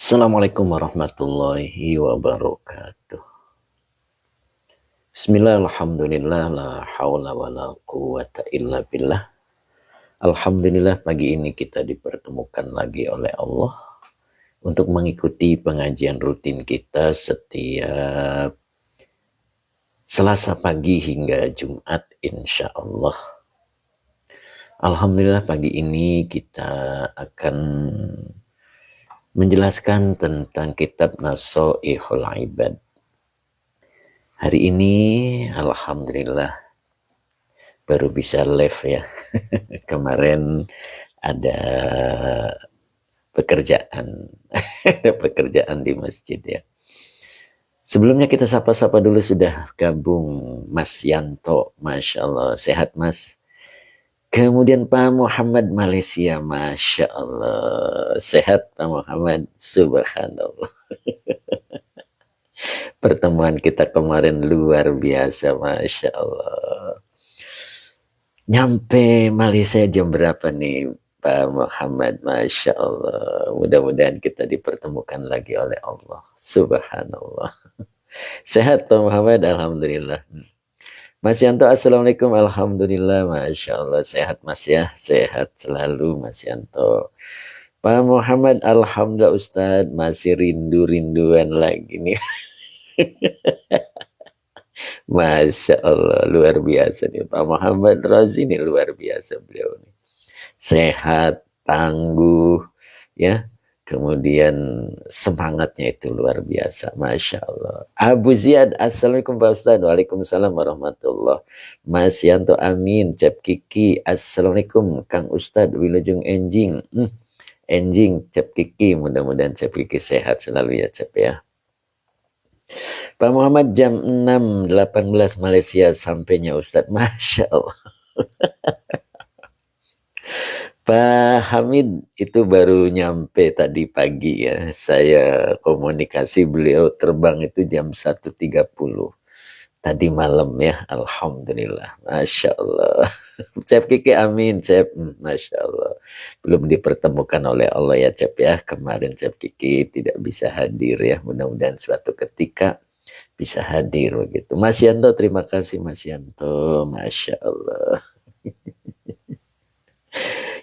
Assalamualaikum warahmatullahi wabarakatuh. Bismillah, alhamdulillah, la hawla wa la quwata illa billah. Alhamdulillah pagi ini kita dipertemukan lagi oleh Allah untuk mengikuti pengajian rutin kita setiap Selasa pagi hingga Jumat insya Allah. Alhamdulillah pagi ini kita akan menjelaskan tentang kitab Nasoihul Ibad. Hari ini alhamdulillah baru bisa live ya. Kemarin ada pekerjaan pekerjaan di masjid ya. Sebelumnya kita sapa-sapa dulu, sudah gabung Mas Yanto, Masya Allah, sehat Mas. Kemudian Pak Muhammad Malaysia, Masya Allah, sehat Pak Muhammad, subhanallah. Pertemuan kita kemarin luar biasa, Masya Allah. Nyampe Malaysia jam berapa nih Pak Muhammad? Masya Allah. Mudah-mudahan kita dipertemukan lagi oleh Allah. Subhanallah. Sehat Pak Muhammad? Alhamdulillah. Mas Yanto, Assalamualaikum. Alhamdulillah. Masya Allah. Sehat Mas ya. Sehat selalu Mas Yanto. Pak Muhammad, Alhamdulillah Ustadz. Masih rindu-rinduan lagi nih. Masya Allah, luar biasa nih Pak Muhammad Razi, nih luar biasa beliau nih. Sehat, tangguh, ya. Kemudian semangatnya itu luar biasa, Masya Allah. Abu Ziyad, Assalamualaikum Pak Ustadz. Waalaikumsalam warahmatullah. Mas Yanto, amin. Cep Kiki, Assalamualaikum Kang Ustadz. Wilujeng Enjing. Enjing, Cep Kiki. Mudah-mudahan Cep Kiki sehat selalu ya Cep ya. Pak Muhammad, jam 6.18 Malaysia sampainya Ustadz. Masya Allah. Pak Hamid itu baru nyampe tadi pagi ya. Saya komunikasi, beliau terbang itu jam 1.30 tadi malam ya. Alhamdulillah. Masya Allah. Cep Kiki, amin Cep. Masya Allah. Belum dipertemukan oleh Allah ya Cep ya. Kemarin Cep Kiki tidak bisa hadir ya. Mudah-mudahan suatu ketika bisa hadir begitu. Mas Yanto, terima kasih Mas Yanto. Masya Allah.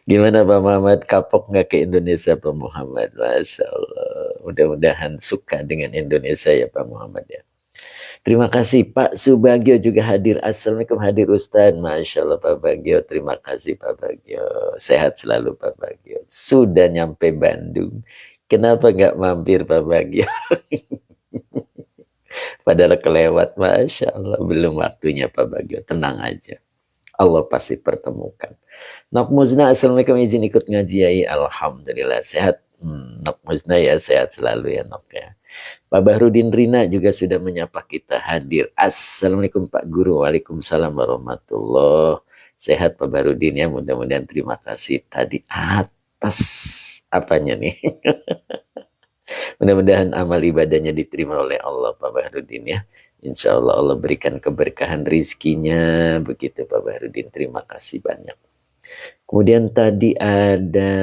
Gimana Pak Muhammad, kapok nggak ke Indonesia Pak Muhammad? Masya Allah. Mudah-mudahan suka dengan Indonesia ya Pak Muhammad ya. Terima kasih Pak Subagio juga hadir. Assalamualaikum, hadir Ustadz. Masya Allah Pak Bagio. Terima kasih Pak Bagio. Sehat selalu Pak Bagio. Sudah nyampe Bandung. Kenapa nggak mampir Pak Bagio? Padahal kelewat. Masya Allah. Belum waktunya Pak Bagio. Tenang aja. Allah pasti pertemukan. Nok Muzna, Assalamualaikum, izin ikut ngaji ya. Alhamdulillah sehat. Nok Muzna ya, sehat selalu ya Nok ya. Pak Bahrudin Rina juga sudah menyapa kita hadir. Assalamualaikum Pak Guru. Waalaikumsalam warahmatullah. Sehat Pak Bahrudin ya, mudah-mudahan. Terima kasih tadi atas apanya nih. Mudah-mudahan amal ibadahnya diterima oleh Allah Pak Bahrudin ya. Insya Allah Allah berikan keberkahan rizkinya. Begitu Pak Bahrudin, terima kasih banyak. Kemudian tadi ada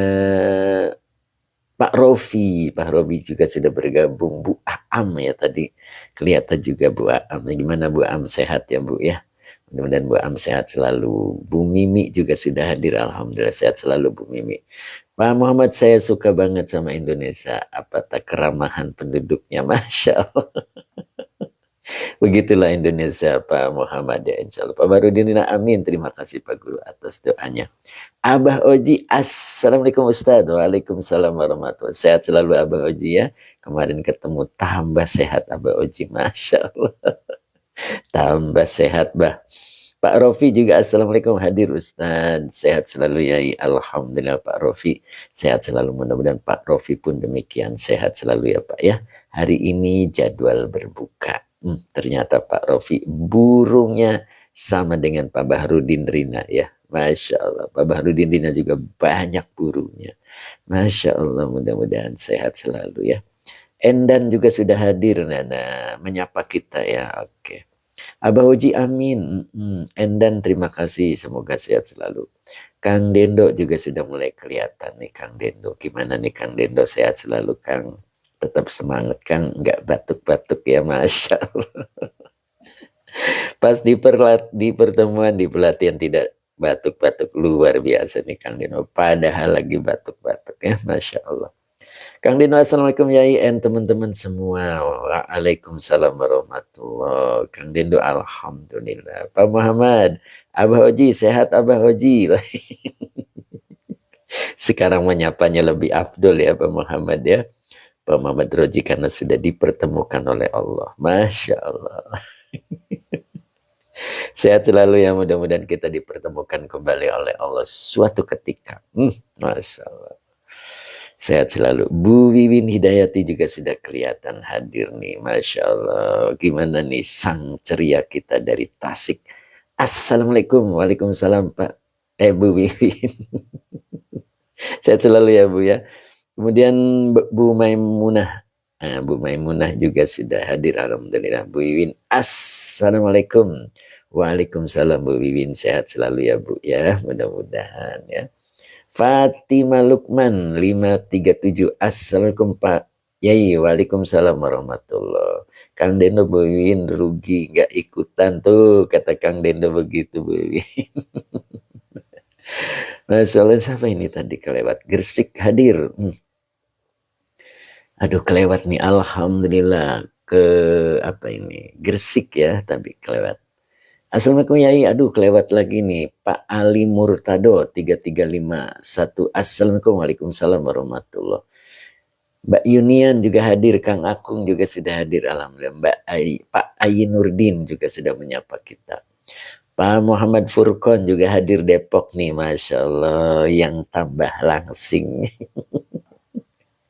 Pak Rofi. Pak Rofi juga sudah bergabung. Bu Aam ya tadi. Kelihatan juga Bu Aam. Gimana Bu Aam, sehat ya Bu ya? Mudah-mudahan Bu Aam sehat selalu. Bu Mimi juga sudah hadir. Alhamdulillah sehat selalu Bu Mimi. Pak Muhammad, saya suka banget sama Indonesia. Apa tak keramahan penduduknya? Masya Allah. Begitulah Indonesia Pak Muhammad ya, insya Allah. Pak Barudin, amin. Terima kasih Pak Guru atas doanya. Abah Oji, Assalamualaikum Ustadz. Waalaikumsalam warahmatullahi wabarakatuh. Sehat selalu Abah Oji ya. Kemarin ketemu tambah sehat Abah Oji. Masya Allah. Tambah sehat Bah. Pak Rofi juga Assalamualaikum, hadir Ustadz. Sehat selalu ya. Alhamdulillah Pak Rofi. Sehat selalu, mudah-mudahan Pak Rofi pun demikian. Sehat selalu ya Pak ya. Hari ini jadwal berbuka. Ternyata Pak Rofi burungnya sama dengan Pak Bahrudin Rina ya. Masya Allah. Pak Bahrudin Rina juga banyak burungnya. Masya Allah, mudah-mudahan sehat selalu ya. Endan juga sudah hadir Nana menyapa kita ya. Oke. Abah Uji, amin. Endan terima kasih, semoga sehat selalu. Kang Dendo juga sudah mulai kelihatan nih Kang Dendo. Gimana nih Kang Dendo, sehat selalu Kang? Tetap semangat Kang, nggak batuk-batuk ya, Masya Allah. Pas di pertemuan, di pelatihan tidak batuk-batuk, luar biasa nih Kang Dino. Padahal lagi batuk-batuk ya, Masya Allah. Kang Dino, Assalamualaikum Yai and teman-teman semua. Waalaikumsalam warahmatullahi. Kang Dino, Alhamdulillah. Pak Muhammad, Abah Oji, sehat Abah Oji. Sekarang menyapanya lebih afdol ya Pak Muhammad ya. Pak Muhammad Roji karena sudah dipertemukan oleh Allah. Masya Allah. Sehat selalu ya, mudah-mudahan kita dipertemukan kembali oleh Allah suatu ketika. Masya Allah. Sehat selalu. Bu Wiwin Hidayati juga sudah kelihatan hadir nih. Masya Allah. Gimana nih sang ceria kita dari Tasik. Assalamualaikum. Waalaikumsalam Pak. Bu Wiwin. Sehat selalu ya Bu ya. Kemudian Bu Maimunah. Nah, Bu Maimunah juga sudah hadir. Alhamdulillah. Bu Wiwin. Assalamualaikum. Waalaikumsalam Bu Wiwin. Sehat selalu ya Bu ya. Mudah-mudahan ya. Fatima Lukman 537. Assalamualaikum Pak Yai. Waalaikumsalam warahmatullah. Kang Dendo Bu Wiwin rugi nggak ikutan tuh, kata Kang Dendo begitu Bu Wiwin. Masya Allah, siapa ini tadi kelewat? Gresik hadir. Aduh kelewat nih, alhamdulillah. Ke apa ini? Gresik ya, tapi kelewat. Assalamualaikum Yai, aduh kelewat lagi nih. Pak Ali Murtado 3351. Assalamualaikum, waalaikumsalam warahmatullah. Mbak Yunian juga hadir, Kang Akung juga sudah hadir, alhamdulillah. Pak Ayi Nurdin juga sudah menyapa kita. Pak Muhammad Furkon juga hadir Depok nih, Masya Allah, yang tambah langsing.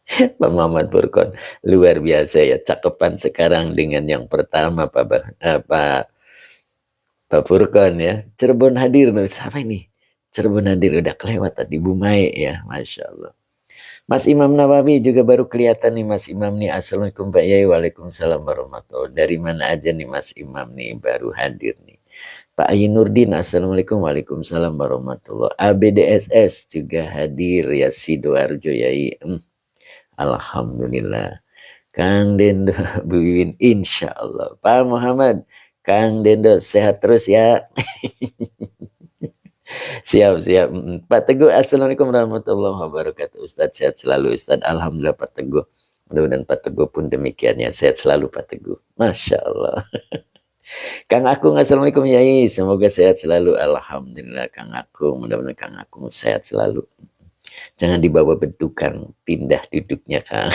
Pak Muhammad Furkon, luar biasa ya, cakepan sekarang dengan yang pertama Pak Furkon ya. Cirebon hadir, siapa ini? Cirebon hadir, udah kelewat tadi, Bu Mae ya, Masya Allah. Mas Imam Nawawi juga baru kelihatan nih Mas Imam nih. Assalamualaikum Pak Yai, waalaikumsalam warahmatullahi. Dari mana aja nih Mas Imam nih, baru hadir nih. Pak Ayi Nurdin, Assalamualaikum, waalaikumsalam warahmatullahi. ABDSS juga hadir ya, Sidoarjo Yai. Alhamdulillah. Kang Dendo, Bu Wiwin, insya Allah. Pak Muhammad, Kang Dendo sehat terus ya. Siap. Pak Teguh, Assalamualaikum warahmatullahi wabarakatuh. Ustadz sehat selalu Ustadz. Alhamdulillah Pak Teguh. Mudah-mudahan Pak Teguh pun demikian ya. Sehat selalu Pak Teguh. Masya Allah. Kang Akung, Assalamualaikum Yai. Semoga sehat selalu. Alhamdulillah Kang Akung. Mudah-mudahan Kang Akung sehat selalu. Jangan dibawa bedukan. Pindah duduknya Kang.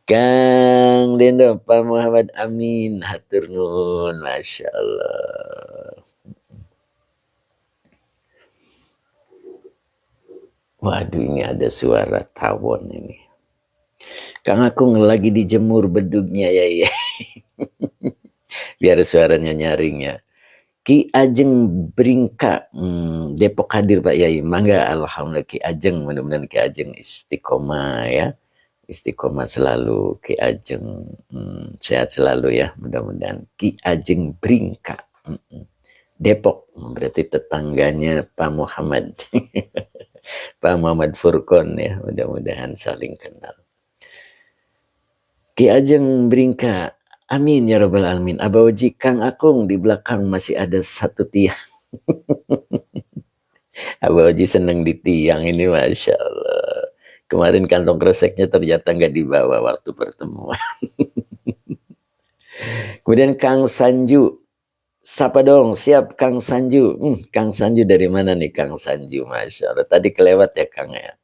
Kang Dendo, Pak Muhammad Amin. Hatur nuhun. Masya Allah. Waduh, ini ada suara tawon ini. Kang Akung lagi dijemur bedugnya ya. Biar suaranya nyaring ya. Ki Ajeng Bringka, Depok hadir Pak Yai. Mangga, alhamdulillah Ki Ajeng. Mudah-mudahan Ki Ajeng istiqomah ya. Istiqomah selalu Ki Ajeng. Sehat selalu ya. Mudah-mudahan Ki Ajeng Bringka. Depok, berarti tetangganya Pak Muhammad. Pak Muhammad Furkon ya, mudah-mudahan saling kenal. Ki Ajeng Bringka, amin ya rabbal alamin. Abah Oji, Kang Akung di belakang masih ada satu tiang. Abah Oji seneng di tiang ini, Masya Allah. Kemarin kantong kreseknya ternyata nggak dibawa waktu pertemuan. Kemudian Kang Sanju, sapa dong, siap Kang Sanju. Kang Sanju dari mana nih Kang Sanju? Masya Allah, tadi kelewat ya Kang ya.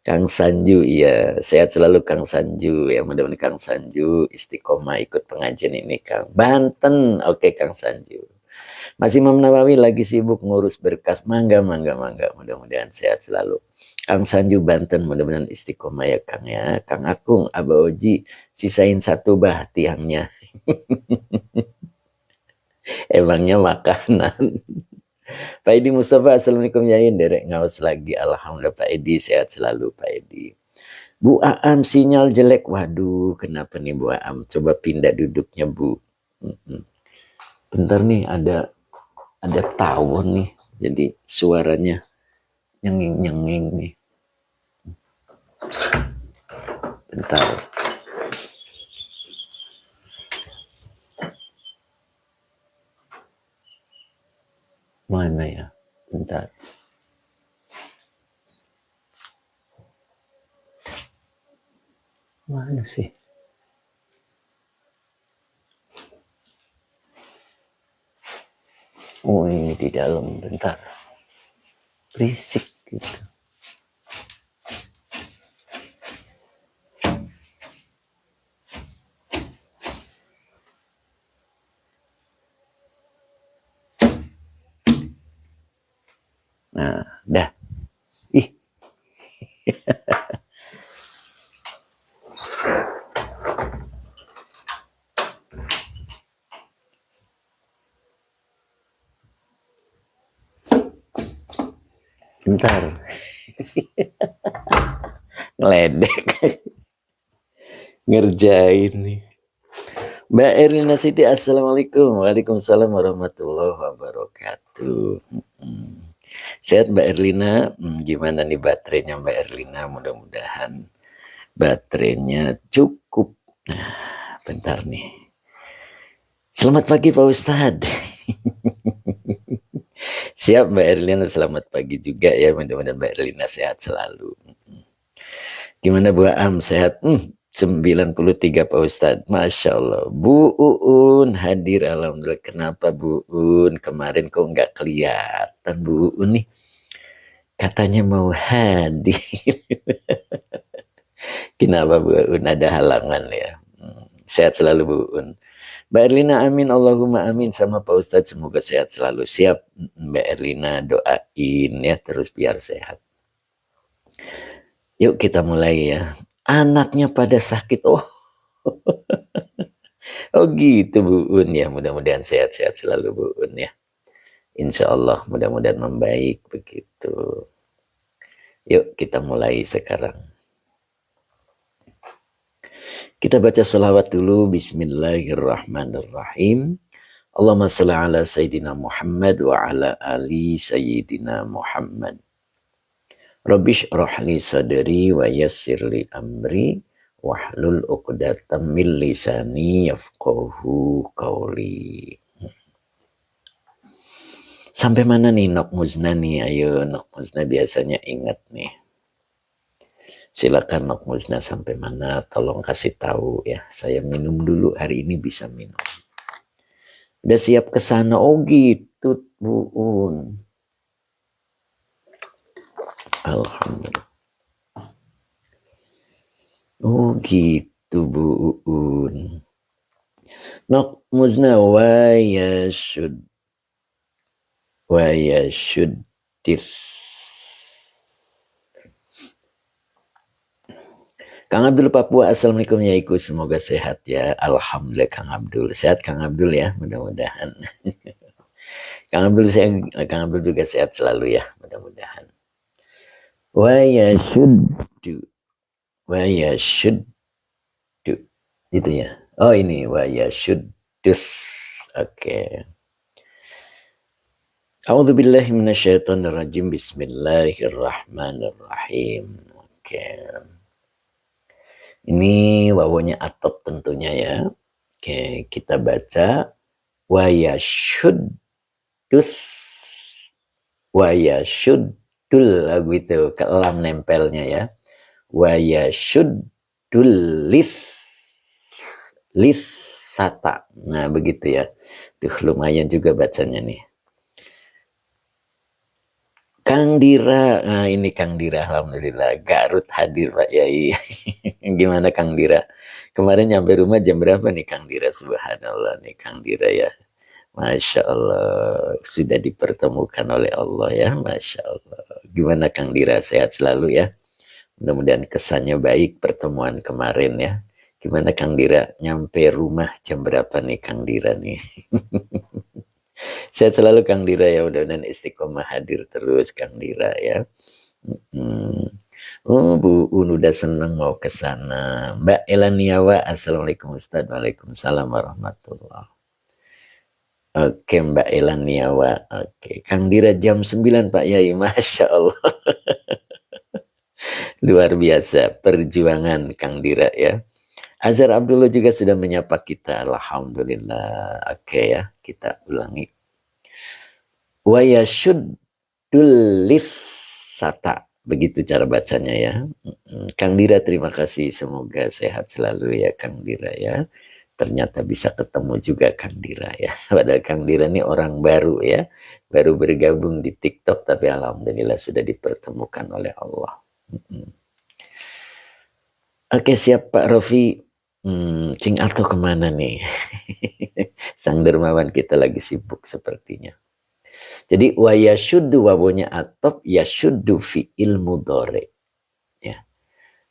Kang Sanju, iya, sehat selalu Kang Sanju. Ya mudah-mudahan Kang Sanju istiqomah ikut pengajian ini Kang. Banten, oke Kang Sanju. Mas Imam Nawawi lagi sibuk ngurus berkas. Mangga. Mudah-mudahan sehat selalu. Kang Sanju Banten, mudah-mudahan istiqomah ya Kang ya. Kang Akung, Abah Oji, sisain satu bah tiangnya. Emangnya makanan. Pak Edi Mustafa, Assalamualaikum Yain. Derek ngaus lagi. Alhamdulillah Pak Edi, sehat selalu Pak Edi. Bu Aam sinyal jelek. Waduh, kenapa nih Bu Aam? Coba pindah duduknya Bu. Bentar nih, ada tawon nih. Jadi suaranya nyenging-nyenging nih. Bentar. Mana ya? Bentar. Mana sih? Oh, ini di dalam. Bentar. Berisik gitu. Nah, dah. Ih. Bentar. Ngeledek. Ngerjain nih. Mbak Erlina Siti, assalamualaikum. Waalaikumsalam warahmatullahi wabarakatuh. Sehat Mbak Erlina? Gimana nih baterainya Mbak Erlina? Mudah-mudahan baterainya cukup. Nah, bentar nih. Selamat pagi Pak Ustadz. Siap Mbak Erlina, selamat pagi juga ya. Mudah-mudahan Mbak Erlina sehat selalu. Gimana Bu Am, sehat? 93 Pak Ustadz. Masya Allah. Bu Uun hadir, alhamdulillah. Kenapa Bu Uun? Kemarin kok nggak kelihatan Bu Uun nih? Katanya mau hadir. Kenapa Bu Uun? Ada halangan ya. Sehat selalu Bu Uun. Mbak Erlina, amin. Allahumma amin. Sama Pak Ustadz, semoga sehat selalu. Siap Mbak Erlina, doain ya terus biar sehat. Yuk kita mulai ya. Anaknya pada sakit. Oh gitu Bu Un ya. Mudah-mudahan sehat-sehat selalu Bu Un ya. Insya Allah mudah-mudahan membaik begitu. Yuk kita mulai sekarang. Kita baca salawat dulu. Bismillahirrahmanirrahim. Allahumma salli ala Sayyidina Muhammad wa ala ali Sayyidina Muhammad. Rabbish rahli sadri wa yassirli amri wahlul 'uqdatam min lisani yafqahu qawli. Sampai mana nih Nok Muzna nih? Ayo Nok Muzna biasanya ingat nih. Silakan Nok Muzna sampai mana? Tolong kasih tahu ya. Saya minum dulu hari ini bisa minum. Udah siap ke sana? Oh gitu Bu Un. Alhamdulillah. Oh gitu Bu Un. Nok Muzna, why should this? Kang Abdul Papua, assalamualaikum yaiku, semoga sehat ya. Alhamdulillah Kang Abdul, sehat Kang Abdul ya, mudah-mudahan. Kang Abdul juga sehat selalu ya, mudah-mudahan. Why should do, gitu ya. Oh ini why should do. Oke. A'udzubillahi minasyaitonirrajim. Bismillahirrahmanirrahim. Oke. Ini wawunya atop tentunya ya. Oke, kita baca waya should dul lagu itu ke elam nempelnya ya. Waya should dul lis sata. Nah, begitu ya. Tuh lumayan juga bacanya nih. Kang Dira, nah ini Kang Dira, alhamdulillah Garut hadir Pak Yai. Gimana Kang Dira? Kemarin nyampe rumah jam berapa nih Kang Dira? Subhanallah nih Kang Dira ya. Masya Allah, sudah dipertemukan oleh Allah ya, Masya Allah. Gimana Kang Dira, sehat selalu ya. Mudah-mudahan kesannya baik pertemuan kemarin ya. Gimana Kang Dira, nyampe rumah jam berapa nih Kang Dira nih? Sehat selalu Kang Dira ya, mudah-mudahan istiqomah hadir terus Kang Dira ya. Oh Bu Un udah seneng mau ke sana. Mbak Elaniawa, assalamualaikum Ustaz. Waalaikumsalam warahmatullahi. Oke Mbak Elaniawa. Oke Kang Dira jam 9 Pak Yai, Masya Allah. Luar biasa perjuangan Kang Dira ya. Azhar Abdullah juga sudah menyapa kita. Alhamdulillah. Oke ya, kita ulangi. Wa yashuddul lifsata. Begitu cara bacanya ya. Kang Dira terima kasih. Semoga sehat selalu ya Kang Dira ya. Ternyata bisa ketemu juga Kang Dira ya. Padahal Kang Dira ini orang baru ya. Baru bergabung di TikTok tapi alhamdulillah sudah dipertemukan oleh Allah. Oke siap Pak Rofi. Cing Arto kemana nih? Sang dermawan kita lagi sibuk sepertinya. Jadi wa yashuddu wawonya atop yashuddu fi'il mudhari. Ya.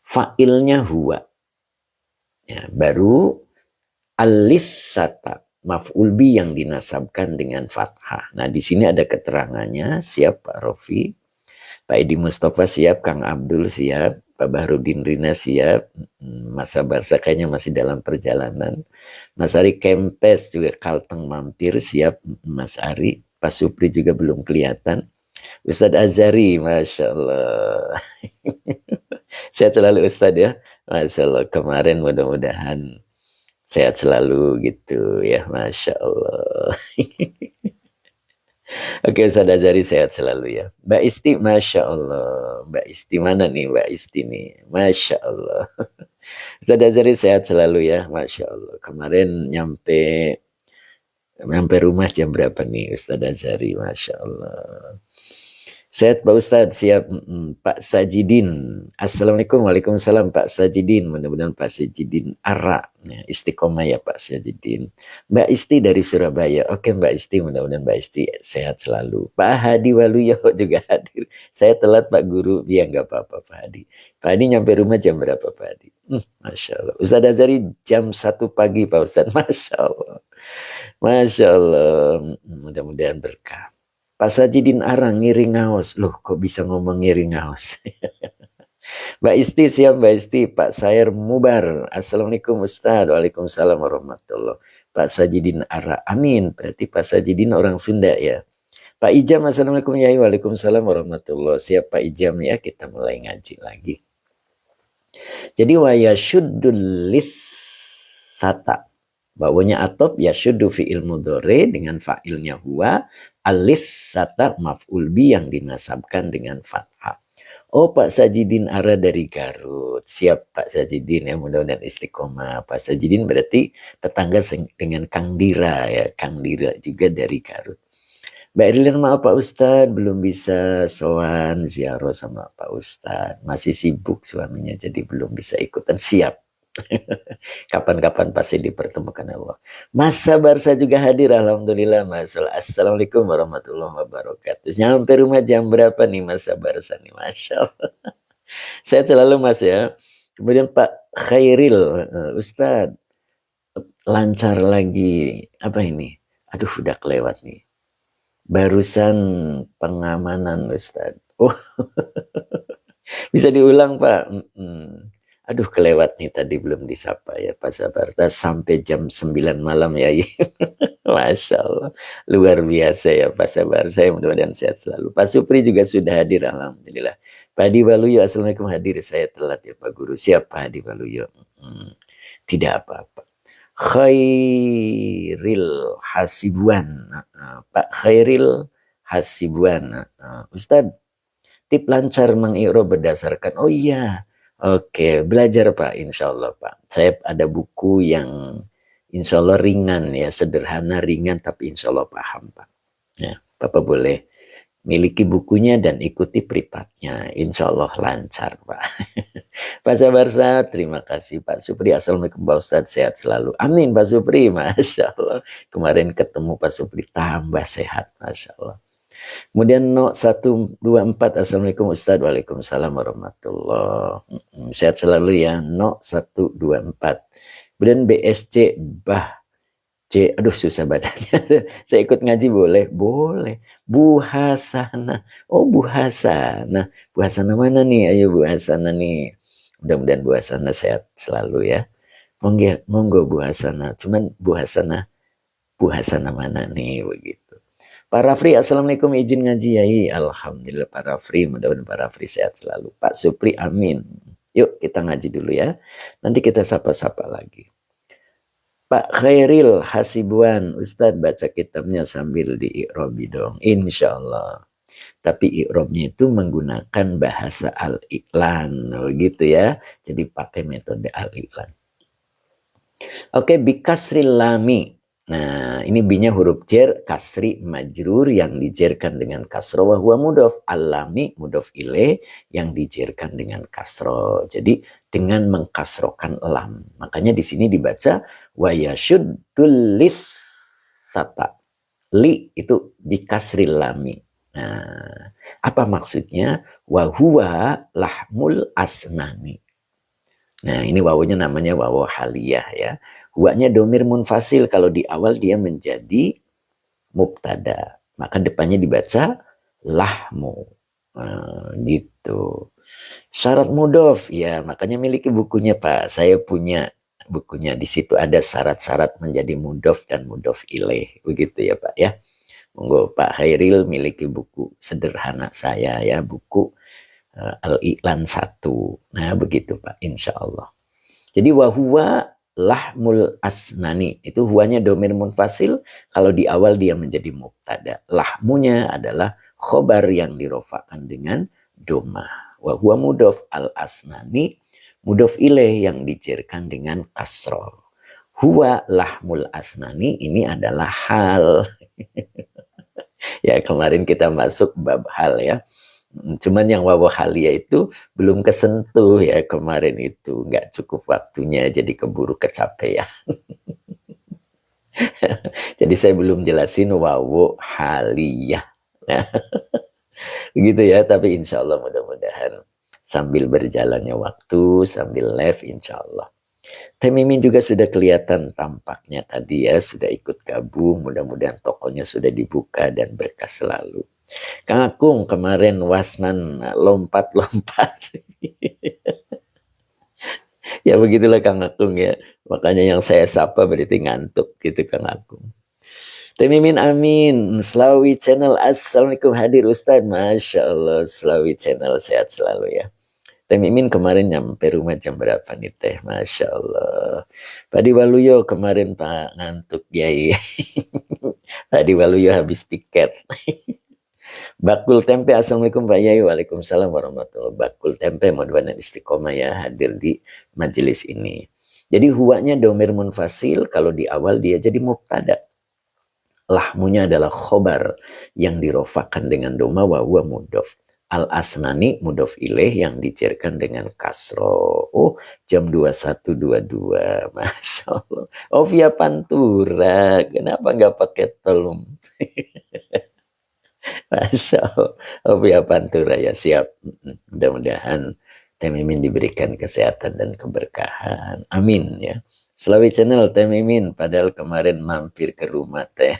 Fa'ilnya huwa. Ya, baru alifsata maf'ul bi yang dinasabkan dengan fathah. Nah, di sini ada keterangannya. Siap Pak Rofi. Pak Edi Mustafa siap, Kang Abdul siap, Pak Bahrudin Rina siap, Mas Sabarsa kayaknya masih dalam perjalanan. Mas Ari Kempes juga Kalteng mampir siap, Mas Ari. Pak Supri juga belum kelihatan. Ustadz Azari, Masya Allah. Sehat selalu Ustadz ya. Masya Allah, kemarin mudah-mudahan sehat selalu gitu ya, Masya Allah. Oke Ustadz Azari sehat selalu ya. Mbak Isti, Masya Allah. Mbak Isti mana nih Mbak Isti nih? Masya Allah. Ustadz Azari sehat selalu ya. Masya Allah. Kemarin nyampe rumah jam berapa nih Ustadz Azari? Masya Allah. Sehat Pak Ustadz, siap. Pak Sajidin. Assalamualaikum, waalaikumsalam Pak Sajidin. Mudah-mudahan Pak Sajidin Ara. Ya, istiqomah ya Pak Sajidin. Mbak Isti dari Surabaya. Oke Mbak Isti, mudah-mudahan Mbak Isti sehat selalu. Pak Hadi Waluyo juga hadir. Saya telat Pak Guru. Ya nggak apa-apa Pak Hadi. Pak Hadi nyampe rumah jam berapa Pak Hadi? Masya Allah. Ustadz Azari jam 1 pagi Pak Ustadz. Masya Allah. Masya Allah. Mudah-mudahan berkah. Pak Sajidin Arang ngiring ngaos. Loh kok bisa ngomong ngiring ngaos? Mbak Isti siap Mbak Isti. Pak Sayer Mubar. Assalamualaikum Ustaz. Waalaikumsalam warahmatullahi. Pak Sajidin Ara. Amin. Berarti Pak Sajidin orang Sunda ya. Pak Ijam. Assalamualaikum Yai. Waalaikumsalam warahmatullahi. Siap Pak Ijam ya. Kita mulai ngaji lagi. Jadi wa yashuddul lifsata. Bawanya atop yashuddu fi'il mudhari dengan fa'ilnya huwa. Alif sata maf'ul bi yang dinasabkan dengan fathah. Oh Pak Sajidin Ara dari Garut. Siap Pak Sajidin ya, mudah-mudahan istiqomah. Pak Sajidin berarti tetangga dengan Kang Dira ya. Kang Dira juga dari Garut. Mbak Erlin maaf Pak Ustadz belum bisa sowan ziarah sama Pak Ustadz. Masih sibuk suaminya jadi belum bisa ikutan. Siap. Kapan-kapan pasti dipertemukan Allah. Mas Sabarsa juga hadir. Alhamdulillah Mas. Assalamualaikum warahmatullahi wabarakatuh. Nyampe rumah jam berapa nih Mas Sabarsa nih? Masya Allah. Sehat selalu Mas ya. Kemudian Pak Khairil. Ustadz lancar lagi. Apa ini? Aduh udah kelewat nih. Barusan pengamanan Ustadz. Oh bisa diulang Pak. Aduh kelewat nih tadi belum disapa ya Pak Sabarta sampai jam 9 malam ya. Masya Allah. Luar biasa ya Pak Sabar. Saya mudah-mudahan sehat selalu. Pak Supri juga sudah hadir. Alhamdulillah. Pak Hadi Waluyo. Assalamualaikum hadir. Saya telat ya Pak Guru. Siap Pak Hadi Waluyo. Tidak apa-apa. Khairil Hasibuan. Pak Khairil Hasibuan. Ustadz. Tip lancar mengi'rab berdasarkan. Oh iya. Oke, belajar Pak, insya Allah Pak. Saya ada buku yang insya Allah ringan ya, sederhana ringan tapi insya Allah paham Pak. Ya, Bapak boleh miliki bukunya dan ikuti pripatnya, insya Allah lancar Pak. Pak Sabarsa, terima kasih Pak Supri. Assalamualaikum Pak Ustadz, sehat selalu. Amin Pak Supri, Masya Allah. Kemarin ketemu Pak Supri tambah sehat, Masya Allah. Kemudian no 124 Assalamualaikum Ustaz. Waalaikumsalam warahmatullahi. Sehat selalu ya. No 124. Kemudian BSC Bah C. Aduh susah bacanya. Saya ikut ngaji boleh? Boleh. Bu Hasana. Oh Bu Hasana. Bu Hasana mana nih? Ayo Bu Hasana nih. Mudah-mudahan Bu Hasana sehat selalu ya. Monggo Bu Hasana. Cuman Bu Hasana mana nih begitu. Pak Rafri, Assalamualaikum, izin ngaji Yai. Alhamdulillah Pak Rafri, mudah-mudahan Pak Rafri sehat selalu. Pak Supri, amin. Yuk kita ngaji dulu ya. Nanti kita sapa-sapa lagi. Pak Khairil Hasibuan, Ustadz baca kitabnya sambil diikrobi dong. Insya Allah. Tapi ikrobnya itu menggunakan bahasa al-iklan. Gitu ya. Jadi pakai metode al-iklan. Oke, bikasril lami. Nah, ini binya huruf jer, kasri majrur yang dijerkan dengan kasro. Wa huwa mudof alami mudof ile yang dijerkan dengan kasro. Jadi dengan mengkasrokan lam. Makanya di sini dibaca wa yashuddul sata. Li itu bikasril lami. Nah, apa maksudnya? Wa huwa lahmul asnani. Nah, ini wawunya namanya wawu haliyah ya. Huwanya domir munfasil, kalau di awal dia menjadi mubtada. Maka depannya dibaca lahmu. Gitu. Syarat mudof, ya makanya miliki bukunya Pak. Saya punya bukunya. Di situ ada syarat-syarat menjadi mudof dan mudof ilaih. Begitu ya Pak ya. Monggo Pak Khairil miliki buku sederhana saya ya. Buku Al-Iqlan 1. Nah begitu Pak, insya Allah. Jadi wahuwa lahmul asnani. Itu huwanya domir munfasil. Kalau di awal dia menjadi mubtada. Lahmunya adalah khobar yang dirofakan dengan domah. Wahuwa mudof al-asnani. Mudof ilaih yang dijerkan dengan kasroh. Huwa lahmul asnani ini adalah hal. Ya kemarin kita masuk bab hal ya. Cuman yang wawu halia itu belum kesentuh ya kemarin itu. Nggak cukup waktunya jadi keburu kecapean. Jadi saya belum jelasin wawu halia. Nah, begitu ya. Tapi insya Allah mudah-mudahan sambil berjalannya waktu, sambil live insya Allah. Teh Mimin juga sudah kelihatan tampaknya tadi ya. Sudah ikut gabung. Mudah-mudahan tokonya sudah dibuka dan berkah selalu. Kang Akung kemarin wasnan lompat-lompat. Ya begitulah Kang Akung ya. Makanya yang saya sapa berarti ngantuk gitu Kang Akung. Teh Mimin amin. Slawi channel. Assalamualaikum hadir Ustaz. Masya Allah. Slawi channel sehat selalu ya. Teh Mimin kemarin nyampe rumah jam berapa nih Teh? Masya Allah. Pak Diwaluyo kemarin Pak ngantuk Yai. Pak Diwaluyo habis piket. Bakul Tempe, Assalamualaikum Pak Yai. Waalaikumsalam warahmatullahi wabarakatuh. Bakul Tempe, mudah-mudahan istiqomah ya hadir di majelis ini. Jadi huwanya domir munfasil, kalau di awal dia jadi mubtada. Lahmunya adalah khobar yang dirofakan dengan doma wa huwa mudof. Al-asnani mudof ilaih yang dijerkan dengan kasro. Oh, jam 21.22. Masya Allah. Oh, via Pantura. Kenapa nggak pakai tolong? Masya Allah. Oh ya Pantura ya siap. Mudah-mudahan Teh Mimin diberikan kesehatan dan keberkahan. Amin ya. Slawi channel Teh Mimin. Padahal kemarin mampir ke rumah Teh.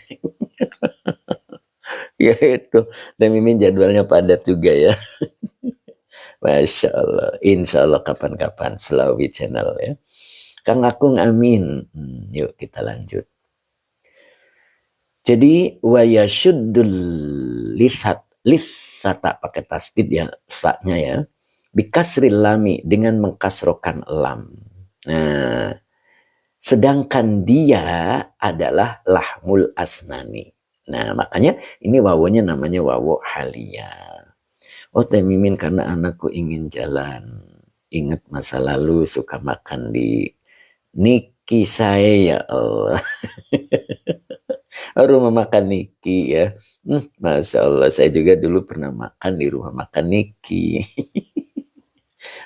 Ya itu. Teh Mimin jadwalnya padat juga ya. Masya Allah. Insya Allah kapan-kapan Slawi channel ya. Kang Akung amin. Yuk kita lanjut. Jadi wayashuddul lisata pakai tasdid ya fa-nya ya. Bikasril lami dengan mengkasrokan lam. Nah, sedangkan dia adalah lahmul asnani. Nah, makanya ini wawunya namanya wawu halia. Oh, Teh Mimin karena anakku ingin jalan. Ingat masa lalu suka makan di Niki saya ya Allah. Rumah makan Niki ya. Masya Allah, saya juga dulu pernah makan di rumah makan Niki.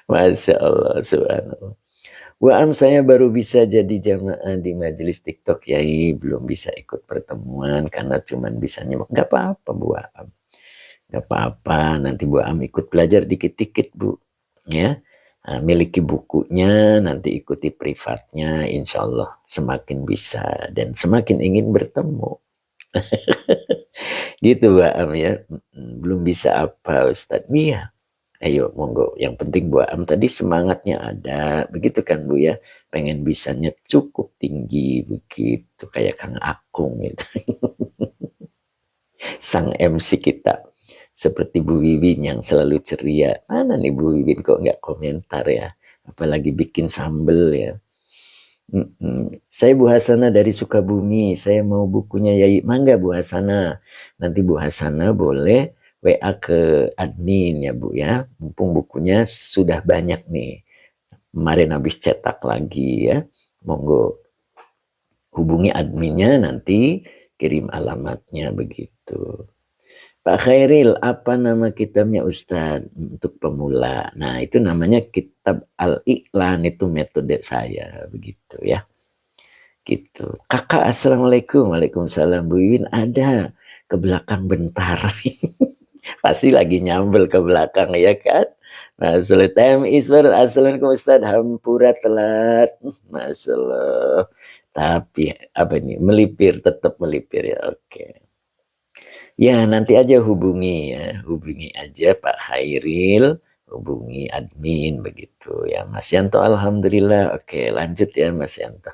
Masya Allah, subhanallah. Waam saya baru bisa jadi jamaah di majelis TikTok Yai. Belum bisa ikut pertemuan karena cuman bisa nyimak. Gak apa-apa Bu Am. Gak apa-apa, nanti Bu Am ikut belajar dikit-dikit Bu. Ya. Nah, miliki bukunya, nanti ikuti privatnya, insya Allah semakin bisa dan semakin ingin bertemu. Gitu Mbak Am ya. Belum bisa apa Ustadz? Iya. Ayo monggo. Yang penting Bu Am tadi semangatnya ada. Begitu kan Bu ya. Pengen bisanya cukup tinggi begitu. Kayak Kang Akung gitu. sang MC kita. Seperti Bu Wiwin yang selalu ceria. Mana nih Bu Wiwin kok nggak komentar ya? Apalagi bikin sambel ya. Saya Bu Hasana dari Sukabumi. Saya mau bukunya Yai. Mangga Bu Hasana. Nanti Bu Hasana boleh WA ke admin ya Bu ya. Mumpung bukunya sudah banyak nih. Kemarin habis cetak lagi ya. Monggo hubungi adminnya, nanti kirim alamatnya begitu. Pak Khairil, apa nama kitabnya Ustadz untuk pemula? Nah, itu namanya kitab Al-Iqlan, itu metode saya begitu ya. Gitu. Kakak, assalamualaikum. Waalaikumsalam. Bu Iwin ada ke belakang bentar. Pasti lagi nyambel ke belakang ya kan. Masya time is well. Assalamualaikum Ustaz. Hampura telat. Masya Allah. Tapi apa ini? Melipir, tetap melipir ya. Oke. Ya nanti aja hubungi ya. Hubungi aja Pak Khairil. Hubungi admin begitu ya. Mas Yanto alhamdulillah. Oke lanjut ya Mas Yanto.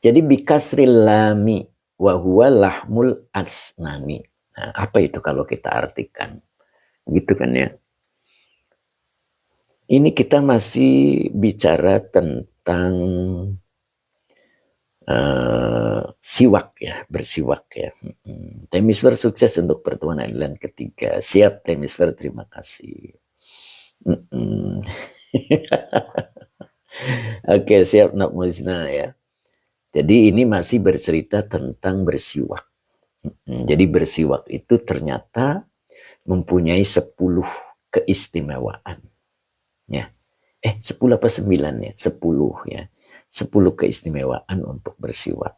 Jadi bikasril lami wa huwa lahmul asnani. Nah, apa itu kalau kita artikan? Gitu kan ya. Ini kita masih bicara tentang siwak ya, bersiwak ya. Temisfer sukses untuk pertemuan Adilan ketiga. Siap Temisfer, terima kasih. Oke, siap Nak Musna ya. Jadi ini masih bercerita tentang bersiwak. Jadi bersiwak itu ternyata mempunyai 10 keistimewaan. Ya. 10 apa 9 ya? 10 ya. 10 keistimewaan untuk bersiwak.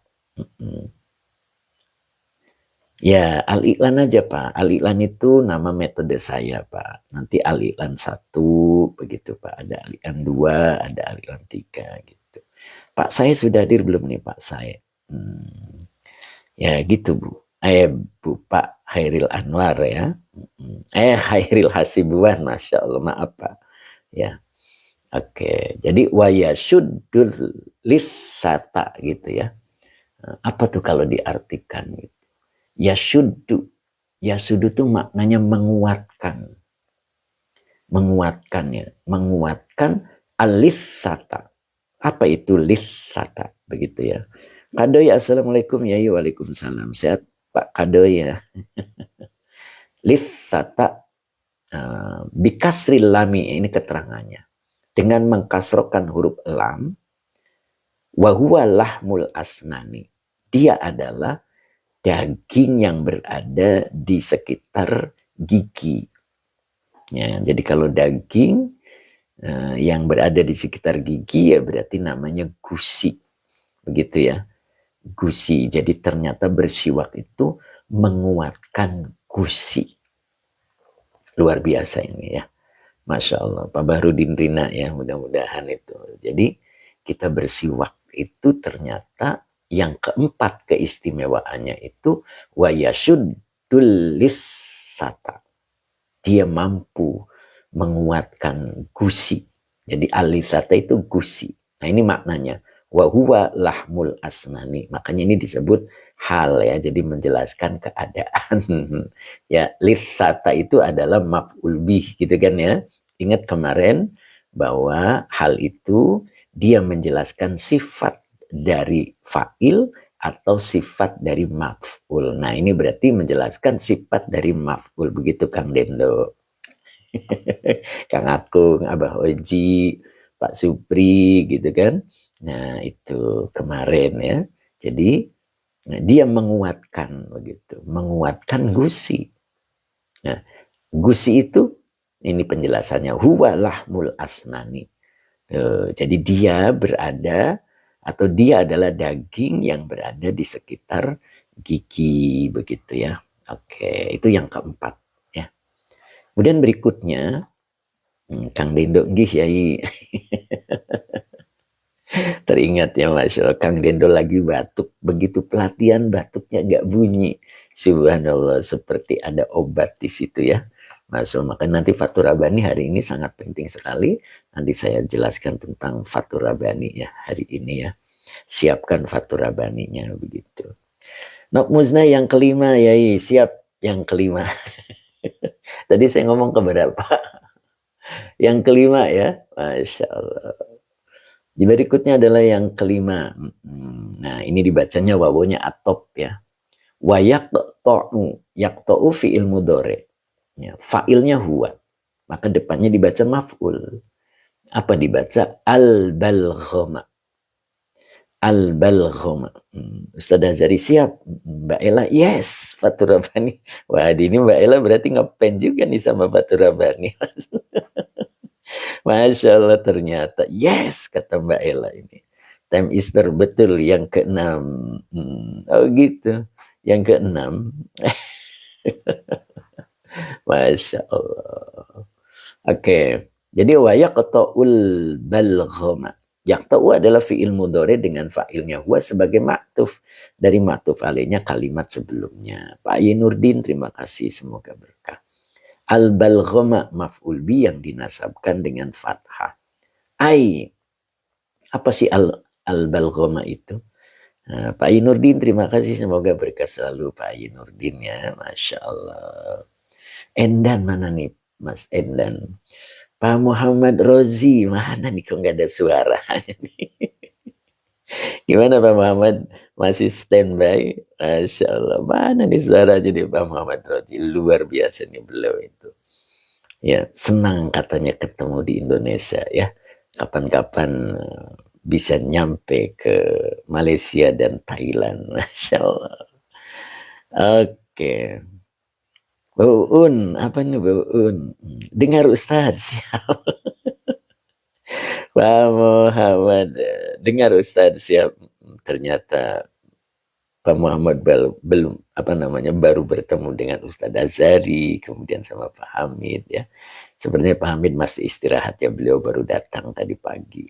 Ya, Al-Iqlan aja Pak. Al-Iqlan itu nama metode saya Pak. Nanti Al-Iqlan 1 begitu Pak. Ada Al-Iqlan 2, ada Al-Iqlan 3 gitu. Pak saya sudah hadir belum nih Pak saya? Ya gitu Bu. Bu Pak Khairil Anwar ya. Khairil Hasibuan, Masya Allah, maaf Pak. Ya. Oke, jadi wayashuddul lisata gitu ya. Apa tuh kalau diartikan gitu? Yashuddu. Yashuddu tuh maknanya menguatkan. Menguatkan ya. Menguatkan alisata. Apa itu lisata? Begitu ya. Kadoy, assalamualaikum ya. Waalaikumsalam. Sehat Pak Kadoy ya. Lisata. Bikasril lami. Ini keterangannya. Dengan mengkasrokan huruf lam, wahuwa lahmul asnani. Dia adalah daging yang berada di sekitar gigi. Ya, jadi kalau daging yang berada di sekitar gigi ya berarti namanya gusi. Begitu ya. Gusi. Jadi ternyata bersiwak itu menguatkan gusi. Luar biasa ini ya. Masya Allah, Pak Bahrudin Rina ya, mudah-mudahan itu. Jadi kita bersiwak itu ternyata yang keempat keistimewaannya itu wayashuddul lisata. Dia mampu menguatkan gusi. Jadi alisata itu gusi. Nah ini maknanya. Wahuwa lahmul asnani. Makanya ini disebut hal ya. Jadi menjelaskan keadaan. Ya, lisata itu adalah maf'ul bih gitu kan ya. Ingat kemarin bahwa hal itu dia menjelaskan sifat dari fa'il atau sifat dari maf'ul. Nah ini berarti menjelaskan sifat dari maf'ul. Begitu Kang Dendo. Kang Akung, Abah Oji, Pak Supri gitu kan. Nah itu kemarin ya. Jadi dia menguatkan begitu, menguatkan gusi. Nah, gusi itu ini penjelasannya huwa lahmul asnani. Jadi dia berada atau dia adalah daging yang berada di sekitar gigi begitu ya. Oke, itu yang keempat ya. Kemudian berikutnya Kang Dendo nggih Yai. Teringat ya Masya Allah, Kang Dendo lagi batuk. Begitu pelatihan batuknya gak bunyi. Subhanallah, seperti ada obat di situ ya. Masya Allah, maka nanti Fathur Rabbani hari ini sangat penting sekali. Nanti saya jelaskan tentang Fathur Rabbani ya hari ini ya. Siapkan Fathur Rabbaninya begitu. Nok musnah yang kelima, Yai. Siap yang kelima. Tadi saya ngomong ke berapa? Yang kelima ya. Masya Allah. Berikutnya adalah yang kelima. Nah, ini dibacanya wawunya atop ya. Wa yaqta'u fi'il mudhari. Ya, fa'ilnya huwa. Maka depannya dibaca maf'ul. Apa dibaca? Al-balghama. Al-balghama. Ustaz Azhari siap. Mbak Ella, yes. Fatur Rabbani. Wah, ini Mbak Ella berarti ngepen juga nih sama Fatur Rabbani. Masya Allah, ternyata. Yes, kata Mbak Ella ini. Time Easter betul yang keenam. Oh gitu. Yang keenam. Masya Allah. Oke. Jadi wayaqta'ul balghama. Yaqta'u adalah fi'il mudhari dengan fa'ilnya huwa sebagai ma'tuf. Dari ma'tuf alainya kalimat sebelumnya. Pak Yinurdin, terima kasih. Semoga berkah. Al-balghama maf'ul bi yang dinasabkan dengan fathah. Ai. Apa sih al-balghama itu? Nah, Pak Yinurdin, terima kasih. Semoga berkah selalu Pak Yinurdin ya. Masya Allah. Endan mana nih Mas Endan? Pak Muhammad Rozi, mana nih kok nggak ada suaranya nih? Gimana Pak Muhammad? Masih standby? Masya Allah. Mana nih suaranya nih Pak Muhammad Rozi? Luar biasa nih beliau itu. Ya, senang katanya ketemu di Indonesia ya. Kapan-kapan bisa nyampe ke Malaysia dan Thailand. Masya Allah. Oke. Bau Un, apa nih Bau Un? Dengar Ustaz. Pak Muhammad, dengar Ustaz siap. Ternyata Pak Muhammad belum baru bertemu dengan Ustaz Azhari, kemudian sama Pak Hamid ya. Sebenarnya Pak Hamid masih istirahat ya, beliau baru datang tadi pagi.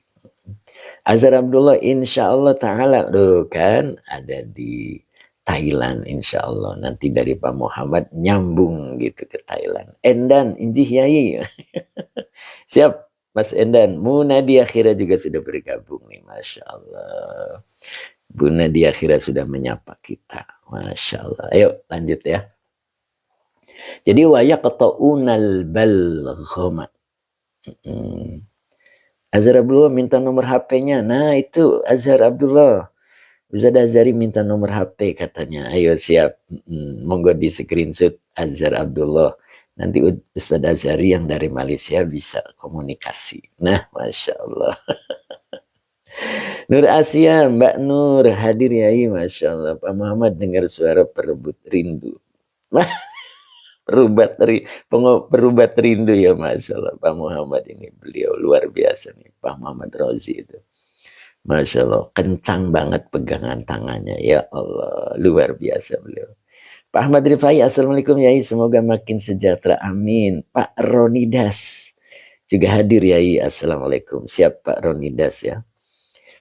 Azhar Abdullah insya Allah ta'ala kan ada di Thailand insya Allah. Nanti dari Pak Muhammad nyambung gitu ke Thailand. Endan, Injih Yai. Siap Mas Endan. Bu Nadia Khira juga sudah bergabung nih. Masya Allah. Bu Nadia Khira sudah menyapa kita. Masya Allah. Ayo lanjut ya. Jadi wayaqta'unal balghama. Azhar Abdullah minta nomor HP-nya. Nah itu Azhar Abdullah. Ustaz Azhari minta nomor HP katanya. Ayo siap. Monggo di screenshot Azhar Abdullah. Nanti Ustaz Azhari yang dari Malaysia bisa komunikasi. Nah, Masya Allah. Nur Asia, Mbak Nur hadir ya. Masya Allah. Pak Muhammad dengar suara perebut rindu. Perubat rindu ya Masya Allah. Pak Muhammad ini beliau luar biasa nih. Pak Muhammad Rozi itu. Masya Allah, kencang banget pegangan tangannya. Ya Allah, luar biasa beliau. Pak Ahmad Rifai, Assalamualaikum Yai, semoga makin sejahtera, amin. Pak Ronidas juga hadir Yai, Assalamualaikum. Siap Pak Ronidas ya.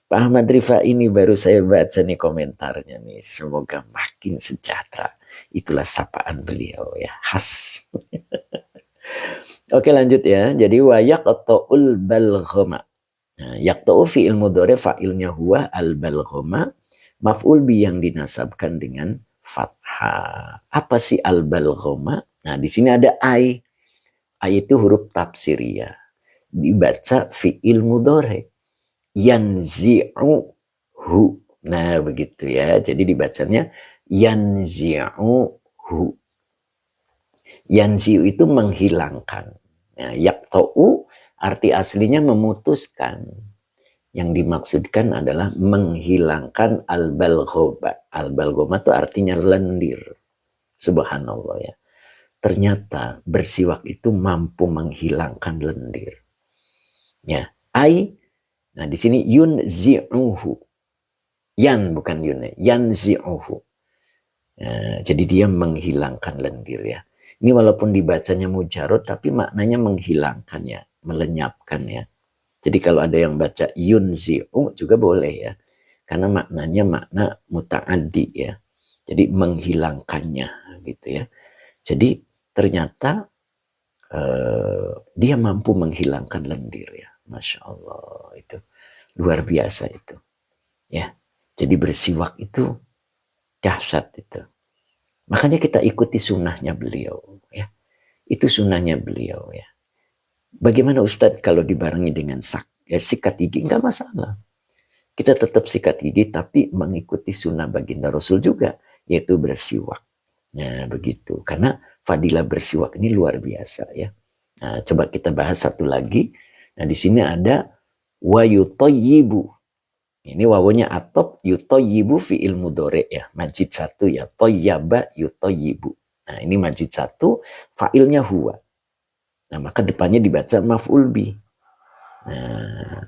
Pak Ahmad Rifai ini baru saya baca nih komentarnya nih, semoga makin sejahtera. Itulah sapaan beliau ya, khas. Oke lanjut ya, jadi wayaqta'ul balghama. Nah, yaqta'u fi'il mudhari fa'ilnya huwa al-balghama maf'ul bi yang dinasabkan dengan fathah. Apa sih al-balghama? Nah, di sini ada ai. Ai itu huruf tafsiriyah. Dibaca fi'il mudhari. Yanzi'uhu. Nah, begitu ya. Jadi dibacanya yanzi'uhu. Yanzi'u itu menghilangkan. Nah, yaqta'u arti aslinya memutuskan. Yang dimaksudkan adalah menghilangkan al-balghoma. Al-balghoma itu artinya lendir. Subhanallah ya. Ternyata bersiwak itu mampu menghilangkan lendir. Ya, ai. Nah, di sini yunzi'uhu. Yan bukan yun, yanzi'uhu. Ya, jadi dia menghilangkan lendir ya. Ini walaupun dibacanya mujarad tapi maknanya menghilangkannya. Melenyapkan ya. Jadi kalau ada yang baca yunzi'u juga boleh ya. Karena maknanya makna muta'addi ya. Jadi menghilangkannya gitu ya. Jadi ternyata dia mampu menghilangkan lendir ya. Masya Allah itu luar biasa itu. Ya. Jadi bersiwak itu Dahsyat itu. Makanya kita ikuti sunnahnya beliau, ya. Itu sunnahnya beliau, ya. Bagaimana Ustadz kalau dibarengi dengan sikat gigi? Enggak masalah. Kita tetap sikat gigi, tapi mengikuti sunnah baginda Rasul juga, yaitu bersiwak. Nah, begitu. Karena fadilah bersiwak ini luar biasa, ya. Nah, coba kita bahas satu lagi. Nah, di sini ada wa yutayyibu. Ini wawunya atop, yutayyibu fi'il mudhari ya. Majid satu ya. Tayyaba yutayyibu. Nah, ini majid satu, fa'ilnya huwa. Nah, maka depannya dibaca maf'ul bi. Nah,